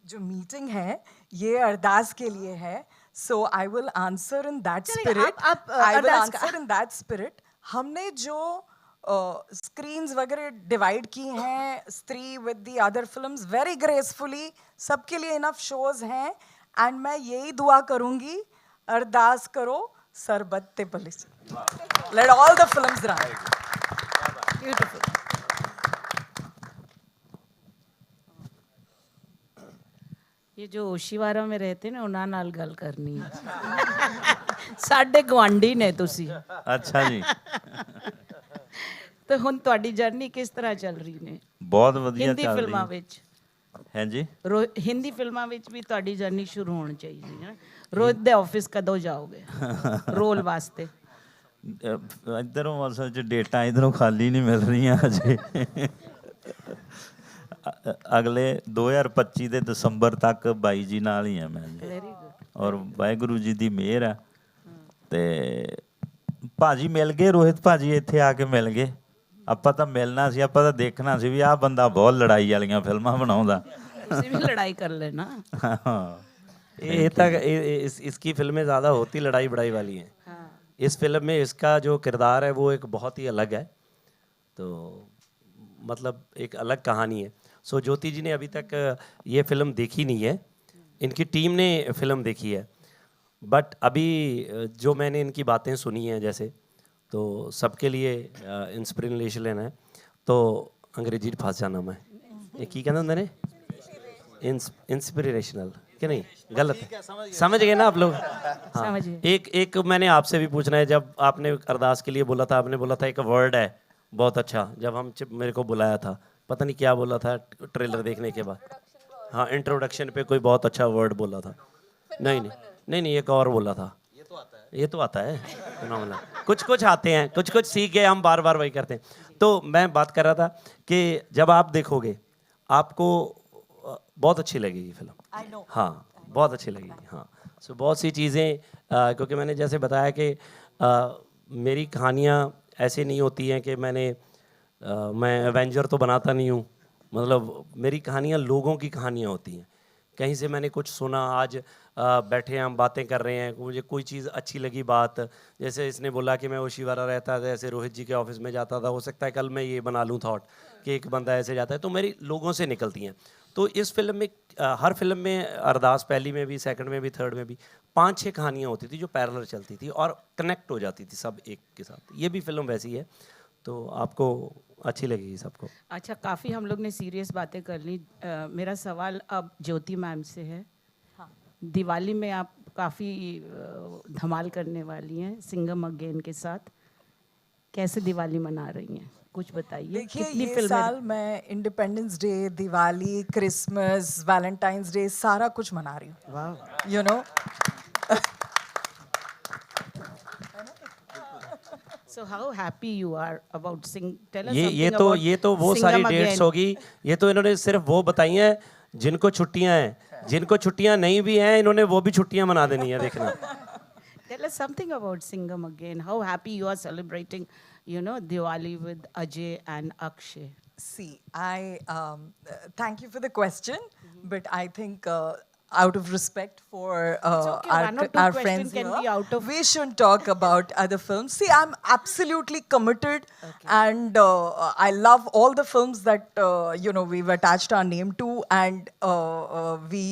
जो मीटिंग है ये अरदास के लिए है, so I will answer in that spirit. I will answer in that spirit. हमने जो स्क्रीन्स वगैरह डिवाइड की हैं, Stree with the other films, very gracefully, सबके लिए इनफ शोज हैं, एंड मैं यही दुआ करूंगी, अरदास करो सरबत्ते पुलिस, let all the films run. Beautiful. ये जो ओशीवारा में रहते ने उन्हां नाल गल करनी है। साडे गवांडी ने तुसी। अच्छा जी। तो हुण तुहाडी जर्नी किस तरह चल रही ने? बहुत वधिया हिंदी चल रही फिल्मां विच। हैं जी? हिंदी फिल्मां विच भी तुहाडी जर्नी शुरू होनी चाहिए है। रोज दे ऑफिस कदों जाओगे रोल वास्ते? इधरों असल च डेटा इधरों खाली नहीं मिल रही अजे। अगले 2025 ਦੇ ਦਸੰਬਰ ਤੱਕ ਬਾਈ ਜੀ ਨਾਲ ਹੀ ਆ ਮੈਂ ਜੀ, ਔਰ ਵਾਹਿਗੁਰੂ ਜੀ ਦੀ ਮਿਹਰ ਆ। ਤੇ ਭਾਜੀ ਮਿਲ ਗਏ, ਰੋਹਿਤ ਭਾਜੀ ਇੱਥੇ ਆ ਕੇ ਮਿਲ ਗਏ ਆਪਾਂ ਤਾਂ ਮਿਲਣਾ ਸੀ, ਆਪਾਂ ਤਾਂ ਦੇਖਣਾ ਸੀ ਵੀ ਆਹ ਬੰਦਾ ਬਹੁਤ ਲੜਾਈ ਵਾਲੀਆਂ ਫਿਲਮਾਂ ਬਣਾਉਂਦਾ। ਤੁਸੀਂ ਵੀ ਲੜਾਈ ਕਰ ਲੈਣਾ। ये तक इसकी फिल्में ज़्यादा होती लड़ाई बड़ाई वाली हैं। हाँ। इस फिल्म में इसका जो किरदार है वो एक बहुत ही अलग है, तो मतलब एक अलग कहानी है। सो ज्योति जी ने अभी तक ये फिल्म देखी नहीं है, इनकी टीम ने फिल्म देखी है, बट अभी जो मैंने इनकी बातें सुनी हैं जैसे, तो सबके लिए इंस्पिरेशन है। तो अंग्रेजी भाषा जाना मैं ये की कहते होंगे ने इंस्पिरेशनल कि नहीं, गलत है, समझ गए ना आप लोग? हाँ। समझ गए। एक मैंने आपसे भी पूछना है, जब आपने अरदास के लिए बोला था, आपने बोला था एक वर्ड है बहुत अच्छा, जब हम मेरे को बुलाया था, पता नहीं क्या बोला था ट्रेलर देखने के बाद। हाँ, इंट्रोडक्शन पे कोई बहुत अच्छा वर्ड बोला था। नहीं एक और बोला था। ये तो आता है कुछ आते हैं, कुछ सीख गए, हम बार बार वही करते हैं। तो मैं बात कर रहा था कि जब आप देखोगे आपको बहुत अच्छी लगेगी फिल्म। हाँ, बहुत अच्छी लगेगी। हाँ, सो बहुत सी चीज़ें, क्योंकि मैंने जैसे बताया कि मेरी कहानियाँ ऐसे नहीं होती हैं कि मैं एवेंजर तो बनाता नहीं हूँ, मतलब मेरी कहानियाँ लोगों की कहानियाँ होती हैं। कहीं से मैंने कुछ सुना, आज बैठे हम बातें कर रहे हैं, मुझे कोई चीज़ अच्छी लगी बात, जैसे इसने बोला कि मैं ओशिवारा रहता था, ऐसे रोहित जी के ऑफिस में जाता था, हो सकता है कल मैं ये बना लूँ थॉट कि एक बंदा ऐसे जाता है, तो मेरी लोगों से निकलती हैं। तो इस फिल्म में हर फिल्म में अरदास, पहली में भी, सेकंड में भी, थर्ड में भी 5-6 कहानियाँ होती थी जो पैरेलल चलती थी और कनेक्ट हो जाती थी सब एक के साथ। ये भी फिल्म वैसी है, तो आपको अच्छी लगेगी सबको। अच्छा, काफ़ी हम लोग ने सीरियस बातें कर ली। मेरा सवाल अब ज्योति मैम से है। हाँ। दिवाली में आप काफ़ी धमाल करने वाली हैं सिंघम अगेन के साथ, कैसे दिवाली मना रही हैं, कुछ बताइए। देखिए, ये साल मैं independence day, Diwali, Christmas, Valentine's day सारा कुछ मना रही हूँ। वाह, you know. So how happy you are about sing? Tell us ये something about ये तो वो सारी Singham डेट्स again. होगी। ये तो इन्होंने सिर्फ वो बताई हैं जिनको छुट्टियां हैं, जिनको छुट्टियां नहीं भी हैं इन्होंने वो भी छुट्टियां मना देनी है, देखना। Tell us something about Singham again. How happy you are celebrating, Diwali with Ajay and Akshay. See, I thank you for the question, but I think out of respect for okay, one or two our question friends can here, be out of- we shouldn't talk about other films. See, I'm absolutely committed, and I love all the films that we've attached our name to, and we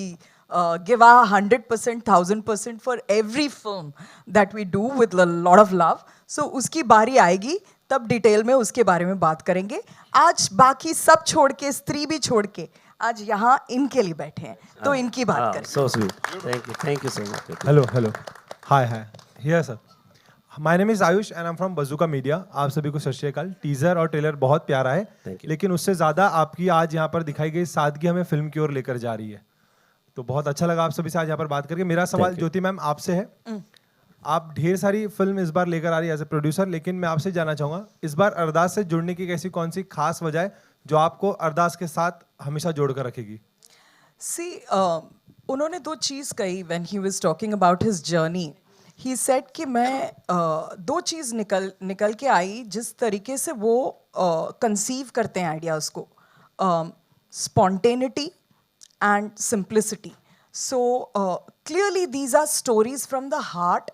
give our 100%, 1000% for every film that we do with a lot of love. So उसकी बारी आएगी तब डिटेल में उसके बारे में बात करेंगे। आज बाकी सब छोड़ के, स्त्री भी छोड़ के, आज यहाँ इनके लिए बैठे हैं, तो इनकी बात करें। So sweet. Thank you so much. Hello. Hi. Here sir. My name is Ayush and I'm from Bazooka Media. आप सभी को सत श्री अकाल। टीजर और ट्रेलर बहुत प्यारा है, लेकिन उससे ज़्यादा आपकी आज यहाँ पर दिखाई गई सादगी हमें फिल्म की ओर लेकर जा रही है, तो बहुत अच्छा लगा आप सभी से आज यहाँ पर बात करके। मेरा सवाल ज्योति मैम आपसे है। आप ढेर सारी फिल्म इस बार लेकर आ रही है एज ए प्रोड्यूसर, लेकिन मैं आपसे जानना चाहूँगा इस बार अरदास से जुड़ने की ऐसी कौन सी खास वजह है जो आपको अरदास के साथ हमेशा जोड़ कर रखेगी? See, उन्होंने दो चीज़ कही when he was talking about his journey. He said कि मैं दो चीज़ निकल के आई जिस तरीके से वो कंसीव करते हैं आइडियाज़ को, spontaneity and simplicity. So clearly these are stories from the heart,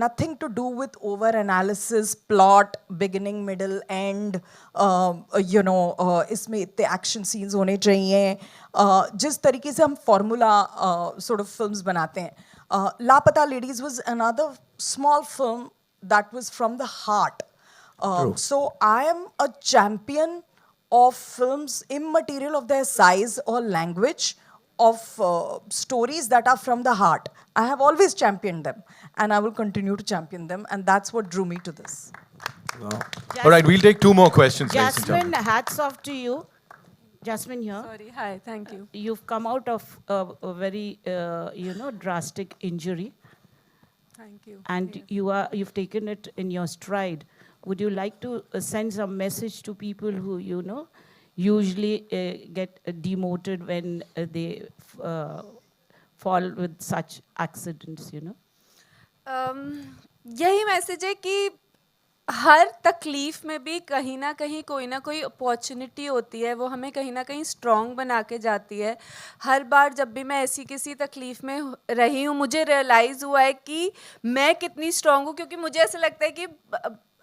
nothing to do with over analysis, plot, beginning, middle, end, इसमें इतने एक्शन सीन्स होने चाहिए, जिस तरीके से हम फॉर्मूला sort of films बनाते हैं. लापता ladies was another small film that was from the heart. So I am a champion of films immaterial of their size or language, of stories that are from the heart. I have always championed them, and I will continue to champion them, and that's what drew me to this. Wow. All right, we'll take two more questions, ladies and Jasmine, gentlemen. hats off to you. Jasmine here. Sorry, hi, thank you. You've come out of a very, drastic injury. Thank you. And you've taken it in your stride. Would you like to send some message to people who, usually get demoted when they fall with such accidents, यही मैसेज है कि हर तकलीफ में भी कहीं ना कहीं कोई ना कोई अपॉर्चुनिटी होती है, वो हमें कहीं ना कहीं स्ट्रॉन्ग बना के जाती है। हर बार जब भी मैं ऐसी किसी तकलीफ में रही हूँ, मुझे रियलाइज़ हुआ है कि मैं कितनी स्ट्रॉन्ग हूँ, क्योंकि मुझे ऐसा लगता है कि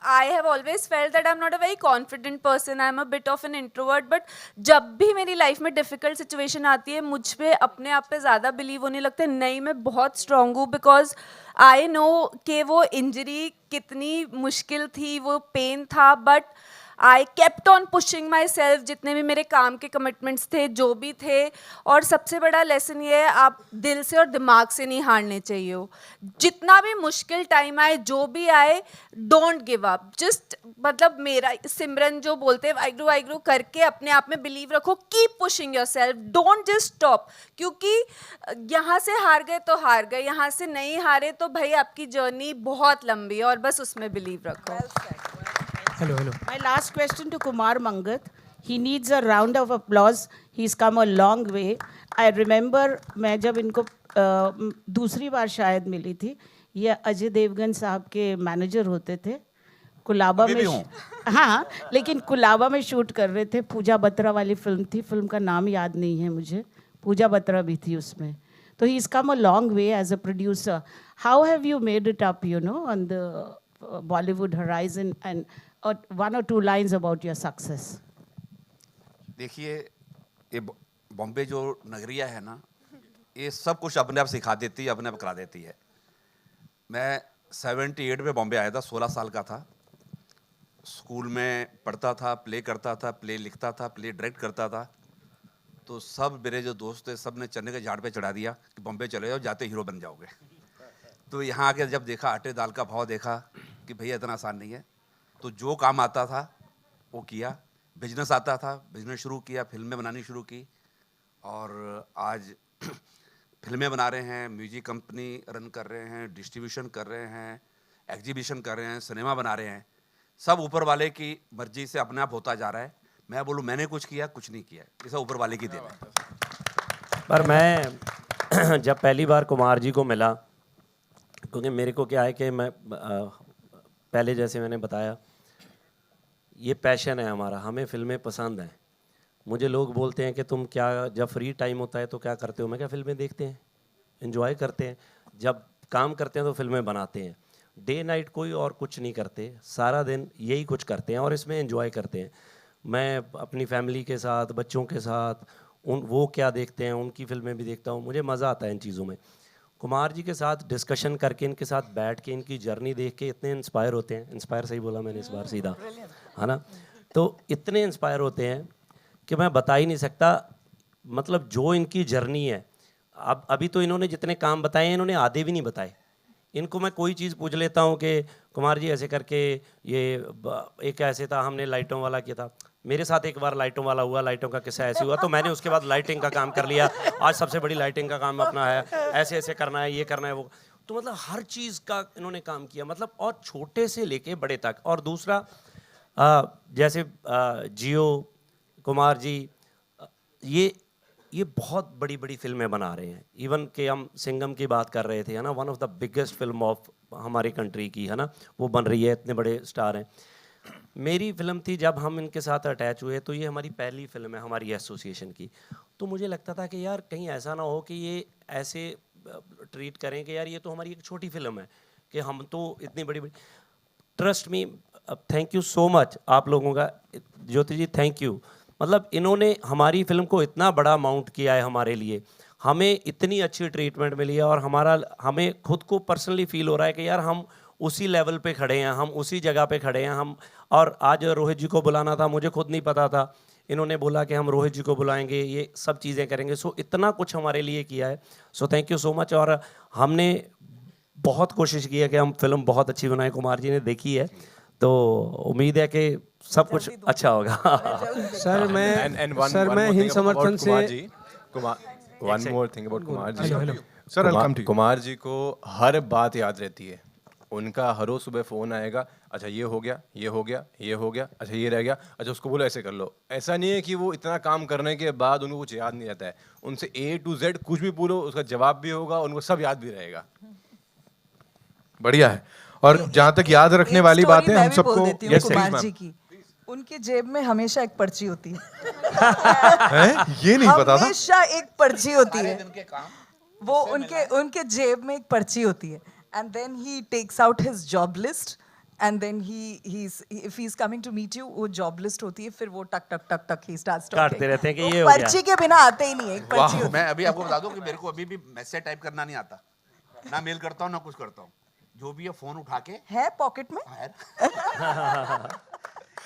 I have always felt that I'm not a very confident person. I'm a bit of an introvert. But जब भी मेरी लाइफ में डिफ़िकल्ट सिचुएशन आती है, मुझ पे अपने आप पे ज़्यादा बिलीव होने लगता है, नहीं मैं बहुत स्ट्रॉन्ग हूँ, बिकॉज आई नो कि वो इंजरी कितनी मुश्किल थी, वो पेन था, but I kept on pushing my self. जितने भी मेरे काम के कमिटमेंट्स थे, जो भी थे, और सबसे बड़ा लेसन ये है, आप दिल से और दिमाग से नहीं हारने चाहिए हो। जितना भी मुश्किल टाइम आए, जो भी आए, डोंट गिव अप। जस्ट मतलब मेरा सिमरन जो बोलते हैं वाइग्रू वाइग्रू करके अपने आप में बिलीव रखो, keep pushing your self, don't just stop. क्योंकि यहाँ से हार गए तो हार गए, यहाँ से नहीं हारे तो भाई आपकी जर्नी बहुत लंबी है, और बस उसमें बिलीव रखो। Hello. My last question to Kumar Mangat. He needs a round of applause. He's come a long way. I remember मैं जब इनको दूसरी बार शायद मिली थी, ये अजय देवगन साहब के मैनेजर होते थे। कुलाबा में हाँ, लेकिन कुलाबा में शूट कर रहे थे। पूजा बत्रा वाली फिल्म थी, फिल्म का नाम याद नहीं है मुझे, पूजा बत्रा भी थी उसमें। तो he's come a long way as a producer. How have you made it up, you know, on the Bollywood horizon, and one or two lines about your success? देखिए, ये बॉम्बे जो नगरिया है ना, ये सब कुछ अपने आप सिखा देती है, अपने आप करा देती है। मैं 78 में बॉम्बे आया था, 16 साल का था। स्कूल में पढ़ता था, प्ले करता था, प्ले लिखता था, प्ले डायरेक्ट करता था। तो सब मेरे जो दोस्त थे, सब ने चने के झाड़ पे चढ़ा दिया कि बॉम्बे चले जाओ, जाते हीरो बन जाओगे। तो यहाँ आके जब देखा, आटे दाल का भाव देखा कि भैया इतना आसान नहीं है, तो जो काम आता था वो किया। बिजनेस आता था, बिजनेस शुरू किया, फिल्में बनानी शुरू की, और आज फिल्में बना रहे हैं, म्यूजिक कंपनी रन कर रहे हैं, डिस्ट्रीब्यूशन कर रहे हैं, एग्जीबिशन कर रहे हैं, सिनेमा बना रहे हैं। सब ऊपर वाले की मर्जी से अपने आप होता जा रहा है। मैं बोलूँ मैंने कुछ किया, कुछ नहीं किया, ये सब ऊपर वाले की देन है। पर मैं जब पहली बार कुमार जी को मिला, क्योंकि मेरे को क्या है कि मैं पहले जैसे मैंने बताया, ये पैशन है हमारा, हमें फिल्में पसंद हैं। मुझे लोग बोलते हैं कि तुम क्या जब फ्री टाइम होता है तो क्या करते हो? मैं क्या फिल्में देखते हैं, एंजॉय करते हैं। जब काम करते हैं तो फिल्में बनाते हैं। डे नाइट कोई और कुछ नहीं करते, सारा दिन यही कुछ करते हैं और इसमें एंजॉय करते हैं। मैं अपनी फैमिली के साथ, बच्चों के साथ, वो क्या देखते हैं उनकी फिल्में भी देखता हूँ, मुझे मज़ा आता है इन चीज़ों में। कुमार जी के साथ डिस्कशन करके, इनके साथ बैठ के, इनकी जर्नी देख के इतने इंस्पायर होते हैं। इंस्पायर सही बोला मैंने इस बार सीधा, है ना? तो इतने इंस्पायर होते हैं कि मैं बता ही नहीं सकता। मतलब जो इनकी जर्नी है, अब अभी तो इन्होंने जितने काम बताए हैं, इन्होंने आधे भी नहीं बताए। इनको मैं कोई चीज़ पूछ लेता हूँ कि कुमार जी ऐसे करके, ये एक ऐसे था, हमने लाइटों वाला किया था। मेरे साथ एक बार लाइटों वाला हुआ, लाइटों का किस्सा ऐसे हुआ, तो मैंने उसके बाद लाइटिंग का काम कर लिया। आज सबसे बड़ी लाइटिंग का काम अपना है, ऐसे ऐसे करना है, ये करना है, वो। तो मतलब हर चीज़ का इन्होंने काम किया, मतलब, और छोटे से लेके बड़े तक। और दूसरा जैसे जियो कुमार जी, ये बहुत बड़ी बड़ी फिल्में बना रहे हैं। इवन कि हम सिंघम की बात कर रहे थे, है ना, one of the biggest film of हमारी कंट्री की, है ना, वो बन रही है, इतने बड़े स्टार हैं। मेरी फिल्म थी, जब हम इनके साथ अटैच हुए तो ये हमारी पहली फिल्म है हमारी एसोसिएशन की। तो मुझे लगता था कि यार कहीं ऐसा ना हो कि ये ऐसे ट्रीट करें कि यार ये तो हमारी एक छोटी फिल्म है, कि हम तो इतनी बड़ी बड़ी। Trust me, thank you so much आप लोगों का, ज्योति जी, थैंक यू। मतलब इन्होंने हमारी फिल्म को इतना बड़ा माउंट किया है हमारे लिए, हमें इतनी अच्छी ट्रीटमेंट मिली है, और हमें खुद को पर्सनली फील हो रहा है कि यार हम उसी लेवल पे खड़े हैं, हम उसी जगह पे खड़े हैं हम। और आज रोहित जी को बुलाना था, मुझे खुद नहीं पता था, इन्होंने बोला कि हम रोहित जी को बुलाएंगे, ये सब चीज़ें करेंगे। सो इतना कुछ हमारे लिए किया है, सो थैंक यू सो मच। और हमने बहुत कोशिश की है कि हम फिल्म बहुत अच्छी बनाएं। कुमार जी ने देखी है, तो उम्मीद है कि सब कुछ अच्छा होगा। सर मैं हिंद समर्थन से one more thing about Kumar ji. Sir Kumar ji को हर बात याद रहती है। उनका हर रोज सुबह फ़ोन आएगा, अच्छा ये हो गया, ये हो गया, ये हो गया, अच्छा ये रह गया, अच्छा उसको बोलो ऐसे कर लो। ऐसा नहीं है कि वो इतना काम करने के बाद उनको कुछ याद नहीं रहता है। उनसे A to Z कुछ भी बोलो, उसका जवाब भी होगा, उनको सब याद भी रहेगा। बढ़िया है। और जहां तक याद रखने वाली story बात है मैं हम भी सबको बोल देती हूँ Yes, Kumar please, ji ma'am. की। उनकी जेब में हमेशा एक पर्ची होती है। हैं? ये नहीं पता था। हमेशा एक पर्ची होती सारे है। दिन के काम वो उनके जेब में एक पर्ची होती है। And then he takes out his job list. And then if he's coming to meet you, वो job list होती है, फिर वो टक टक टक टक he starts talking. काटते रहते हैं कि वो ये हो गया। पर्ची के बिना आते ही नहीं है, एक पर्ची होती है। मैं अभी आपको बता दूं कि मेरे को अभी भी मैसेज टाइप करना नहीं आता, ना मेल करता हूँ ना कुछ करता हूँ, जो भी है फोन उठा के है पॉकेट में।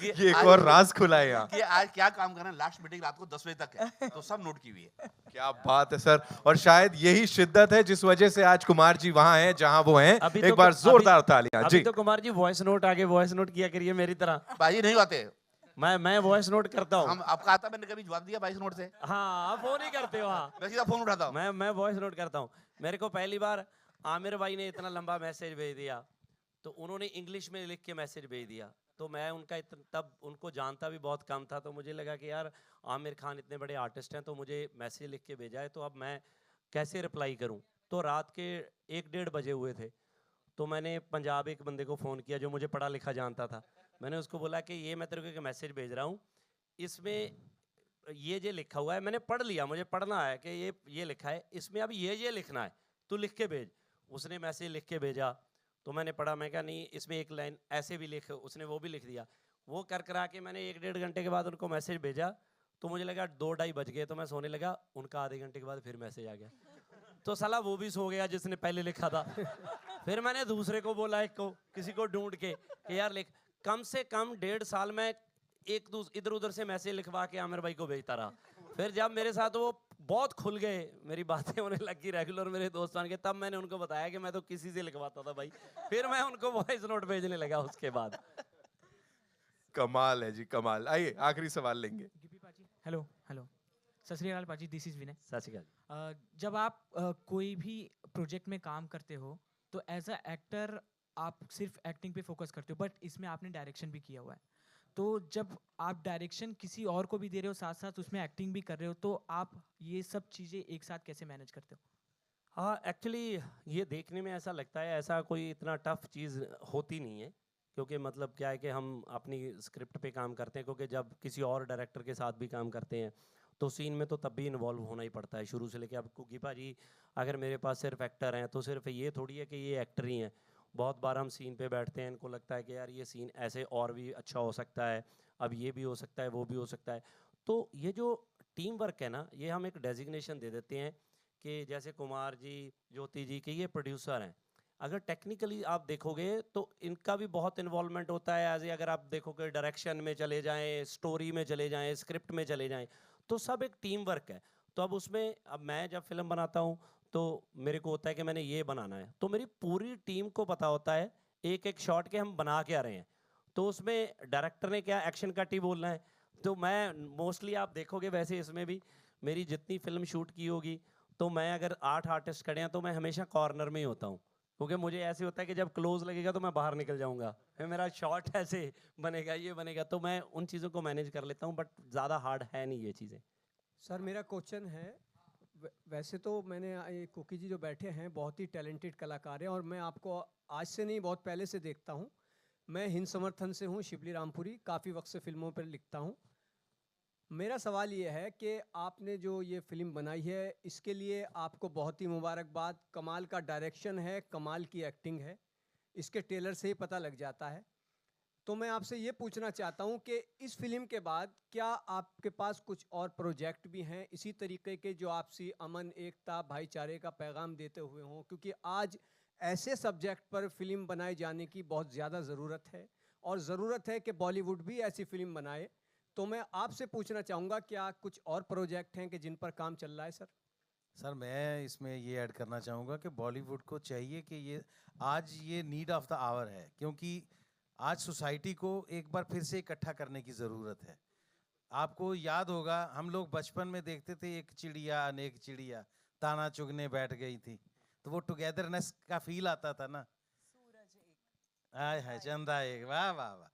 ये एक और राज खुला है यहाँ। कि आज क्या काम करना है, लास्ट मीटिंग रात को 10 बजे तक है, तो सब नोट की हुई है। क्या बात है सर, और शायद यही शिद्दत है जिस वजह से आज कुमार जी वहां हैं जहां वो हैं। एक बार जोरदार तालियां जी। अभी तो कुमार जी वॉइस नोट आगे वॉइस नोट किया करिए मेरी तरह। भाई नहीं आते, मैं वॉइस नोट करता हूँ। हम आपका आता, मैंने कभी जवाब दिया 22 नोट से? हाँ, आप फोन ही करते हो। हाँ, मैं सीधा फोन उठाता हूँ। मैं वॉइस नोट करता हूँ। मेरे को पहली बार आमिर भाई ने इतना लंबा मैसेज भेज दिया, तो उन्होंने इंग्लिश में लिख के मैसेज भेज दिया, तो मैं उनका तब उनको जानता भी बहुत कम था, तो मुझे लगा कि यार आमिर खान इतने बड़े आर्टिस्ट हैं, तो मुझे मैसेज लिख के भेजा है, तो अब मैं कैसे रिप्लाई करूं। तो रात के 1-1:30 बजे हुए थे, तो मैंने पंजाब एक बंदे को फ़ोन किया जो मुझे पढ़ा लिखा जानता था। मैंने उसको बोला कि ये मैं तेरे को एक मैसेज भेज रहा हूँ, इसमें ये लिखा हुआ है, मैंने पढ़ लिया, मुझे पढ़ना है कि ये लिखा है, इसमें अब ये लिखना है, तू लिख के भेज। उसने मैसेज लिख के भेजा, तो मैंने पढ़ा, मैं कहा नहीं इसमें एक लाइन ऐसे भी लिख, उसने वो भी लिख दिया। वो कर करा के मैंने 1-1.5 घंटे के बाद उनको मैसेज भेजा, तो मुझे लगा 2-2:30 बज गए, तो मैं सोने लगा। उनका आधे घंटे के बाद फिर मैसेज आ गया, तो साला वो भी सो गया जिसने पहले लिखा था। फिर मैंने दूसरे को बोला, किसी को ढूंढ के कि यार लिख। कम से कम 1.5 साल में इधर उधर से मैसेज लिखवा के आमिर भाई को भेजता रहा। फिर जब मेरे साथ वो बहुत खुल गए, मेरी बातें होने लगी रेगुलर, मेरे दोस्त बन के, तब मैंने उनको बताया कि मैं तो किसी से लिखवाता था भाई। फिर मैं उनको वॉइस नोट भेजने लगा उसके बाद। कमाल है जी, कमाल। आइए आखिरी सवाल लेंगे। हेलो सत श्री अकाल पाजी, दिस इज विनय। सत श्री अकाल। जब आप कोई भी प्रोजेक्ट में काम करते हो तो एज अ एक्टर आप सिर्फ एक्टिंग पे फोकस करते हो, बट इसमें आपने डायरेक्शन भी किया हुआ है, तो जब आप डायरेक्शन किसी और को भी दे रहे हो, साथ साथ उसमें एक्टिंग भी कर रहे हो, तो आप ये सब चीज़ें एक साथ कैसे मैनेज करते हो? हाँ, एक्चुअली ये देखने में ऐसा लगता है, ऐसा कोई इतना टफ चीज़ होती नहीं है, क्योंकि मतलब क्या है कि हम अपनी स्क्रिप्ट पे काम करते हैं, क्योंकि जब किसी और डायरेक्टर के साथ भी काम करते हैं तो सीन में तो तब भी इन्वॉल्व होना ही पड़ता है शुरू से लेके। अब कुकी भाजी अगर मेरे पास सिर्फ एक्टर हैं, तो सिर्फ ये थोड़ी है कि ये एक्टर ही हैं। बहुत बार हम सीन पे बैठते हैं, इनको लगता है कि यार ये सीन ऐसे और भी अच्छा हो सकता है, अब ये भी हो सकता है, वो भी हो सकता है। तो ये जो टीम वर्क है ना, ये हम एक डेजिग्नेशन दे देते हैं कि जैसे कुमार जी, ज्योति जी के ये प्रोड्यूसर हैं। अगर टेक्निकली आप देखोगे तो इनका भी बहुत इन्वॉल्वमेंट होता है। एज अगर आप देखोगे डायरेक्शन में चले जाएं, स्टोरी में चले जाएं, स्क्रिप्ट में चले जाएं, तो सब एक टीम वर्क है। तो अब उसमें, अब मैं जब फिल्म बनाता हूँ तो मेरे को होता है कि मैंने ये बनाना है, तो मेरी पूरी टीम को पता होता है एक एक शॉट के हम बना के आ रहे हैं, तो उसमें डायरेक्टर ने क्या एक्शन कट ही बोलना है। तो मैं मोस्टली आप देखोगे वैसे इसमें भी मेरी जितनी फिल्म शूट की होगी, तो मैं अगर 8 आर्टिस्ट खड़े हैं तो मैं हमेशा कॉर्नर में ही होता हूँ, क्योंकि मुझे ऐसे होता है कि जब क्लोज लगेगा तो मैं बाहर निकल जाऊँगा, फिर मेरा शॉट ऐसे बनेगा, ये बनेगा, तो मैं उन चीज़ों को मैनेज कर लेता हूँ, बट ज़्यादा हार्ड है नहीं ये चीज़ें। सर मेरा क्वेश्चन है, वैसे तो मैंने कुकी जी जो बैठे हैं बहुत ही टैलेंटेड कलाकार हैं, और मैं आपको आज से नहीं बहुत पहले से देखता हूँ। मैं हिंद समर्थन से हूँ, शिवली रामपुरी, काफ़ी वक्त से फिल्मों पर लिखता हूँ। मेरा सवाल ये है कि आपने जो ये फिल्म बनाई है, इसके लिए आपको बहुत ही मुबारकबाद। कमाल का डायरेक्शन है, कमाल की एक्टिंग है, इसके ट्रेलर से ही पता लग जाता है। तो मैं आपसे ये पूछना चाहता हूँ कि इस फिल्म के बाद क्या आपके पास कुछ और प्रोजेक्ट भी हैं इसी तरीके के, जो आपसी अमन, एकता, भाईचारे का पैगाम देते हुए हों? क्योंकि आज ऐसे सब्जेक्ट पर फिल्म बनाए जाने की बहुत ज़्यादा ज़रूरत है, और ज़रूरत है कि बॉलीवुड भी ऐसी फिल्म बनाए। तो मैं आपसे पूछना चाहूँगा, क्या कुछ और प्रोजेक्ट हैं कि जिन पर काम चल रहा है सर? सर मैं इसमें ये ऐड करना चाहूँगा कि बॉलीवुड को चाहिए कि ये आज ये नीड ऑफ द आवर है, क्योंकि आज सोसाइटी को एक बार फिर से इकट्ठा करने की ज़रूरत है। आपको याद होगा, हम लोग बचपन में देखते थे एक चिड़िया अनेक चिड़िया ताना चुगने बैठ गई थी, तो वो टुगेदरनेस का फील आता था ना। हाय हाय चंदा एक, वाह वाह वाह,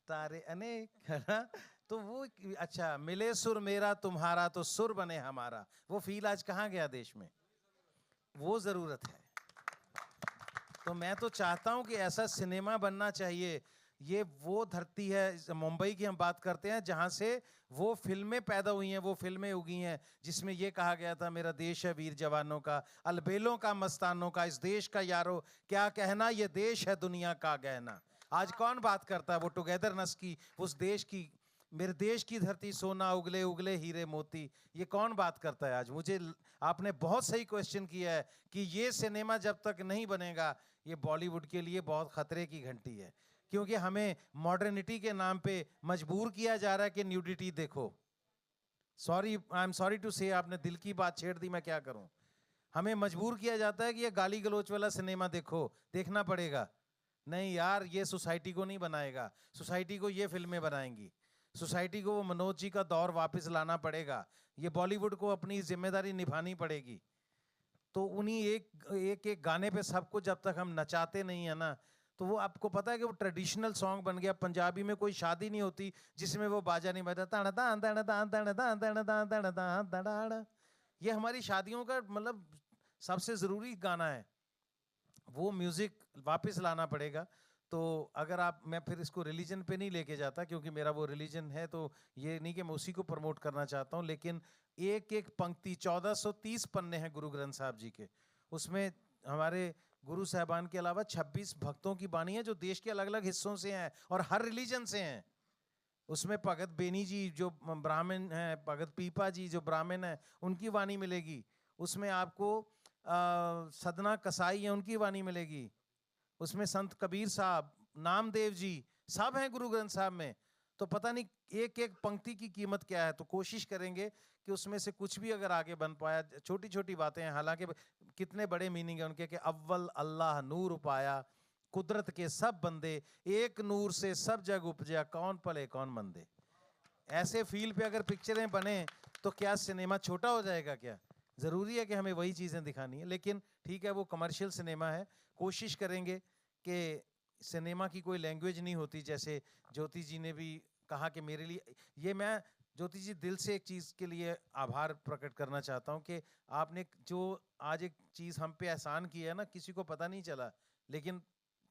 तारे अनेक, है ना। तो वो अच्छा, मिले सुर मेरा तुम्हारा तो सुर बने हमारा, वो फील आज कहाँ गया देश में? वो ज़रूरत है। तो मैं तो चाहता हूं कि ऐसा सिनेमा बनना चाहिए। ये वो धरती है, मुंबई की हम बात करते हैं, जहां से वो फिल्में पैदा हुई हैं, वो फिल्में उगी हैं जिसमें ये कहा गया था मेरा देश है वीर जवानों का, अलबेलों का मस्तानों का, इस देश का यारो क्या कहना, ये देश है दुनिया का गहना। आज कौन बात करता है वो टुगेदरनेस की, उस देश की, मेरे देश की धरती सोना उगले उगले हीरे मोती, ये कौन बात करता है आज? मुझे आपने बहुत सही क्वेश्चन किया है कि ये सिनेमा जब तक नहीं बनेगा, ये बॉलीवुड के लिए बहुत खतरे की घंटी है, क्योंकि हमें मॉडर्निटी के नाम पे मजबूर किया जा रहा है कि न्यूडिटी देखो। Sorry, I am sorry to say, आपने दिल की बात छेड़ दी, मैं क्या करूं। हमें मजबूर किया जाता है कि ये गाली गलोच वाला सिनेमा देखो, देखना पड़ेगा। नहीं यार, ये सोसाइटी को नहीं बनाएगा, सोसाइटी को ये फिल्में बनाएंगी, सोसाइटी को वो मनोज जी का दौर वापस लाना पड़ेगा, ये बॉलीवुड को अपनी जिम्मेदारी निभानी पड़ेगी। तो उन्हीं एक गाने पे सबको जब तक हम नचाते नहीं है ना, तो वो आपको पता है कि वो ट्रेडिशनल सॉन्ग बन गया। पंजाबी में कोई शादी नहीं होती जिसमें वो बाजा नहीं बजता, ये हमारी शादियों का मतलब सबसे ज़रूरी गाना है, वो म्यूज़िक वापस लाना पड़ेगा। तो अगर आप, मैं फिर इसको रिलीजन पे नहीं लेके जाता क्योंकि मेरा वो रिलीजन है, तो ये नहीं कि मैं उसी को प्रमोट करना चाहता हूँ, लेकिन एक एक पंक्ति 1430 पन्ने हैं गुरु ग्रंथ साहब जी के, उसमें हमारे गुरु साहबान के अलावा 26 भक्तों की बानी है जो देश के अलग अलग हिस्सों से हैं और हर रिलीजन से हैं। उसमें भगत बेनी जी जो ब्राह्मण हैं, भगत पीपा जी जो ब्राह्मण हैं, उनकी वाणी मिलेगी। उसमें आपको सदना कसाई है, उनकी वाणी मिलेगी। उसमें संत कबीर साहब, नामदेव जी, सब हैं गुरु ग्रंथ साहब में। तो पता नहीं एक एक पंक्ति की कीमत क्या है। तो कोशिश करेंगे कि उसमें से कुछ भी अगर आगे बन पाया, छोटी छोटी बातें हैं, हालांकि कितने बड़े मीनिंग है उनके, कि अव्वल अल्लाह नूर पाया, कुदरत के सब बंदे, एक नूर से सब जग उपजा, कौन पले कौन मंदे। ऐसे फील पे अगर पिक्चरें बने तो क्या सिनेमा छोटा हो जाएगा? क्या ज़रूरी है कि हमें वही चीज़ें दिखानी है? लेकिन ठीक है, वो कमर्शियल सिनेमा है। कोशिश करेंगे कि सिनेमा की कोई लैंग्वेज नहीं होती, जैसे ज्योति जी ने भी कहा कि मेरे लिए ये, मैं ज्योति जी दिल से एक चीज़ के लिए आभार प्रकट करना चाहता हूँ कि आपने जो आज एक चीज़ हम पे एहसान किया है ना, किसी को पता नहीं चला, लेकिन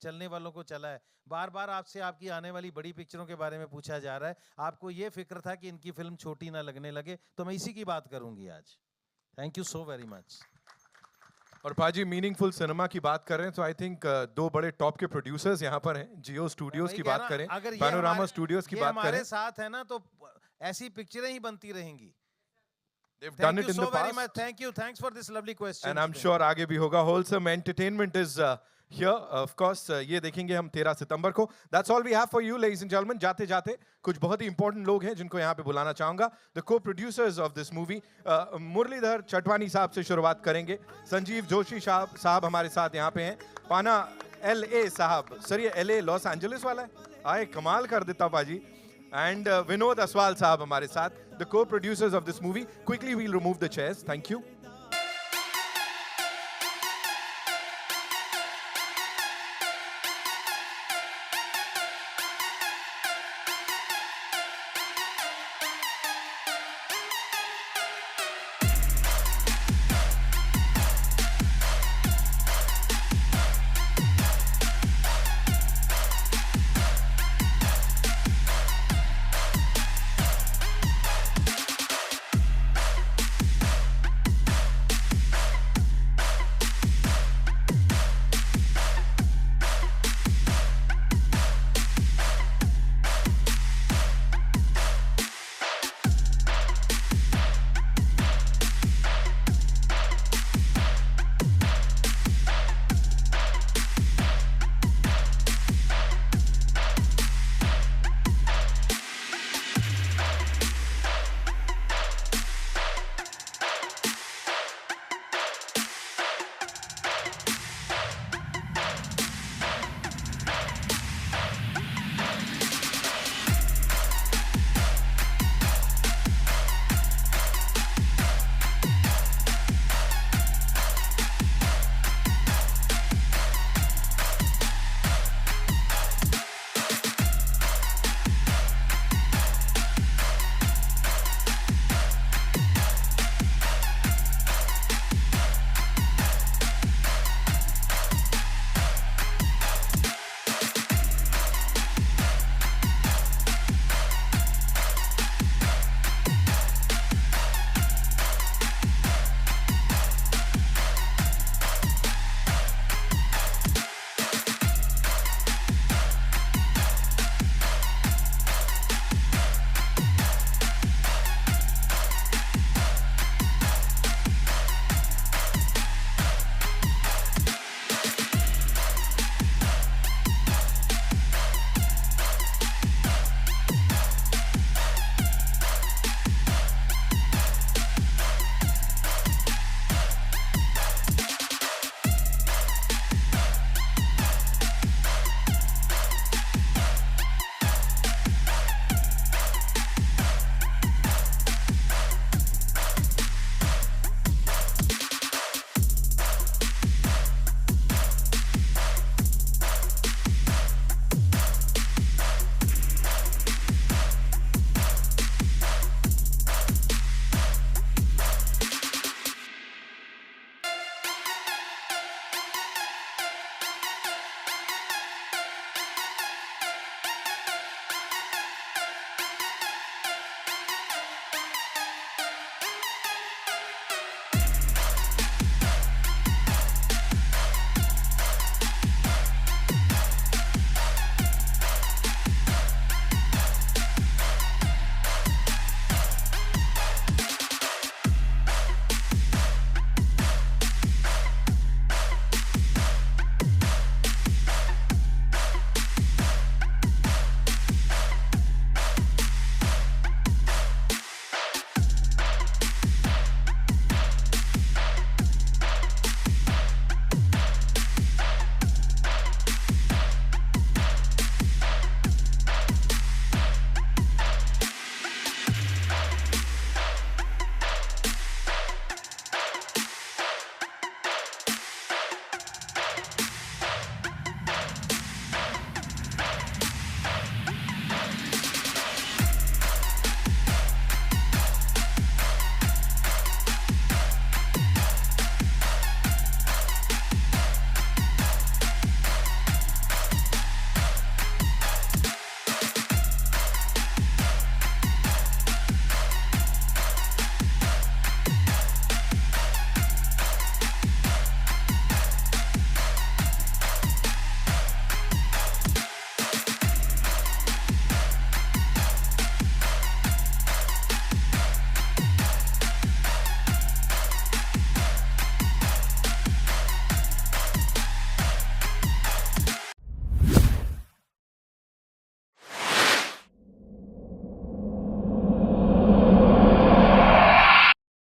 चलने वालों को चला है। बार बार आपसे आपकी आने वाली बड़ी पिक्चरों के बारे में पूछा जा रहा है, आपको ये फिक्र था कि इनकी फिल्म छोटी ना लगने लगे, तो मैं इसी की बात करूँगी आज। Thank you so very much. और पाजी मीनिंगफुल सिनेमा की बात कर रहे हैं, तो आई थिंक दो बड़े टॉप के प्रोड्यूसर्स यहाँ पर हैं। जियो स्टूडियोज की बात करें, पैनोरामा स्टूडियोज की बात करें, हमारे साथ है ना, तो ऐसी पिक्चरें ही बनती रहेंगी। They've done it in the past. Thank you. Thanks for this lovely question. And I'm sure आगे भी होगा। Wholesome entertainment is here, of course. ये देखेंगे हम 13 सितंबर को। That's all we have for you, ladies and gentlemen. जाते जाते कुछ बहुत ही important लोग हैं जिनको यहाँ पे बुलाना चाहूँगा। The co-producers of this movie, Muralidhar चटवानी साहब से शुरुआत करेंगे। संजीव जोशी साहब हमारे साथ यहाँ पे हैं। पाना LA साहब, सर ये LA लॉस एंजलिस वाला है? आए कमाल कर देता पाजी। And Vinod Aswal साहब हमारे साथ, the co-producers of this movie. Quickly we'll remove the chairs. Thank you.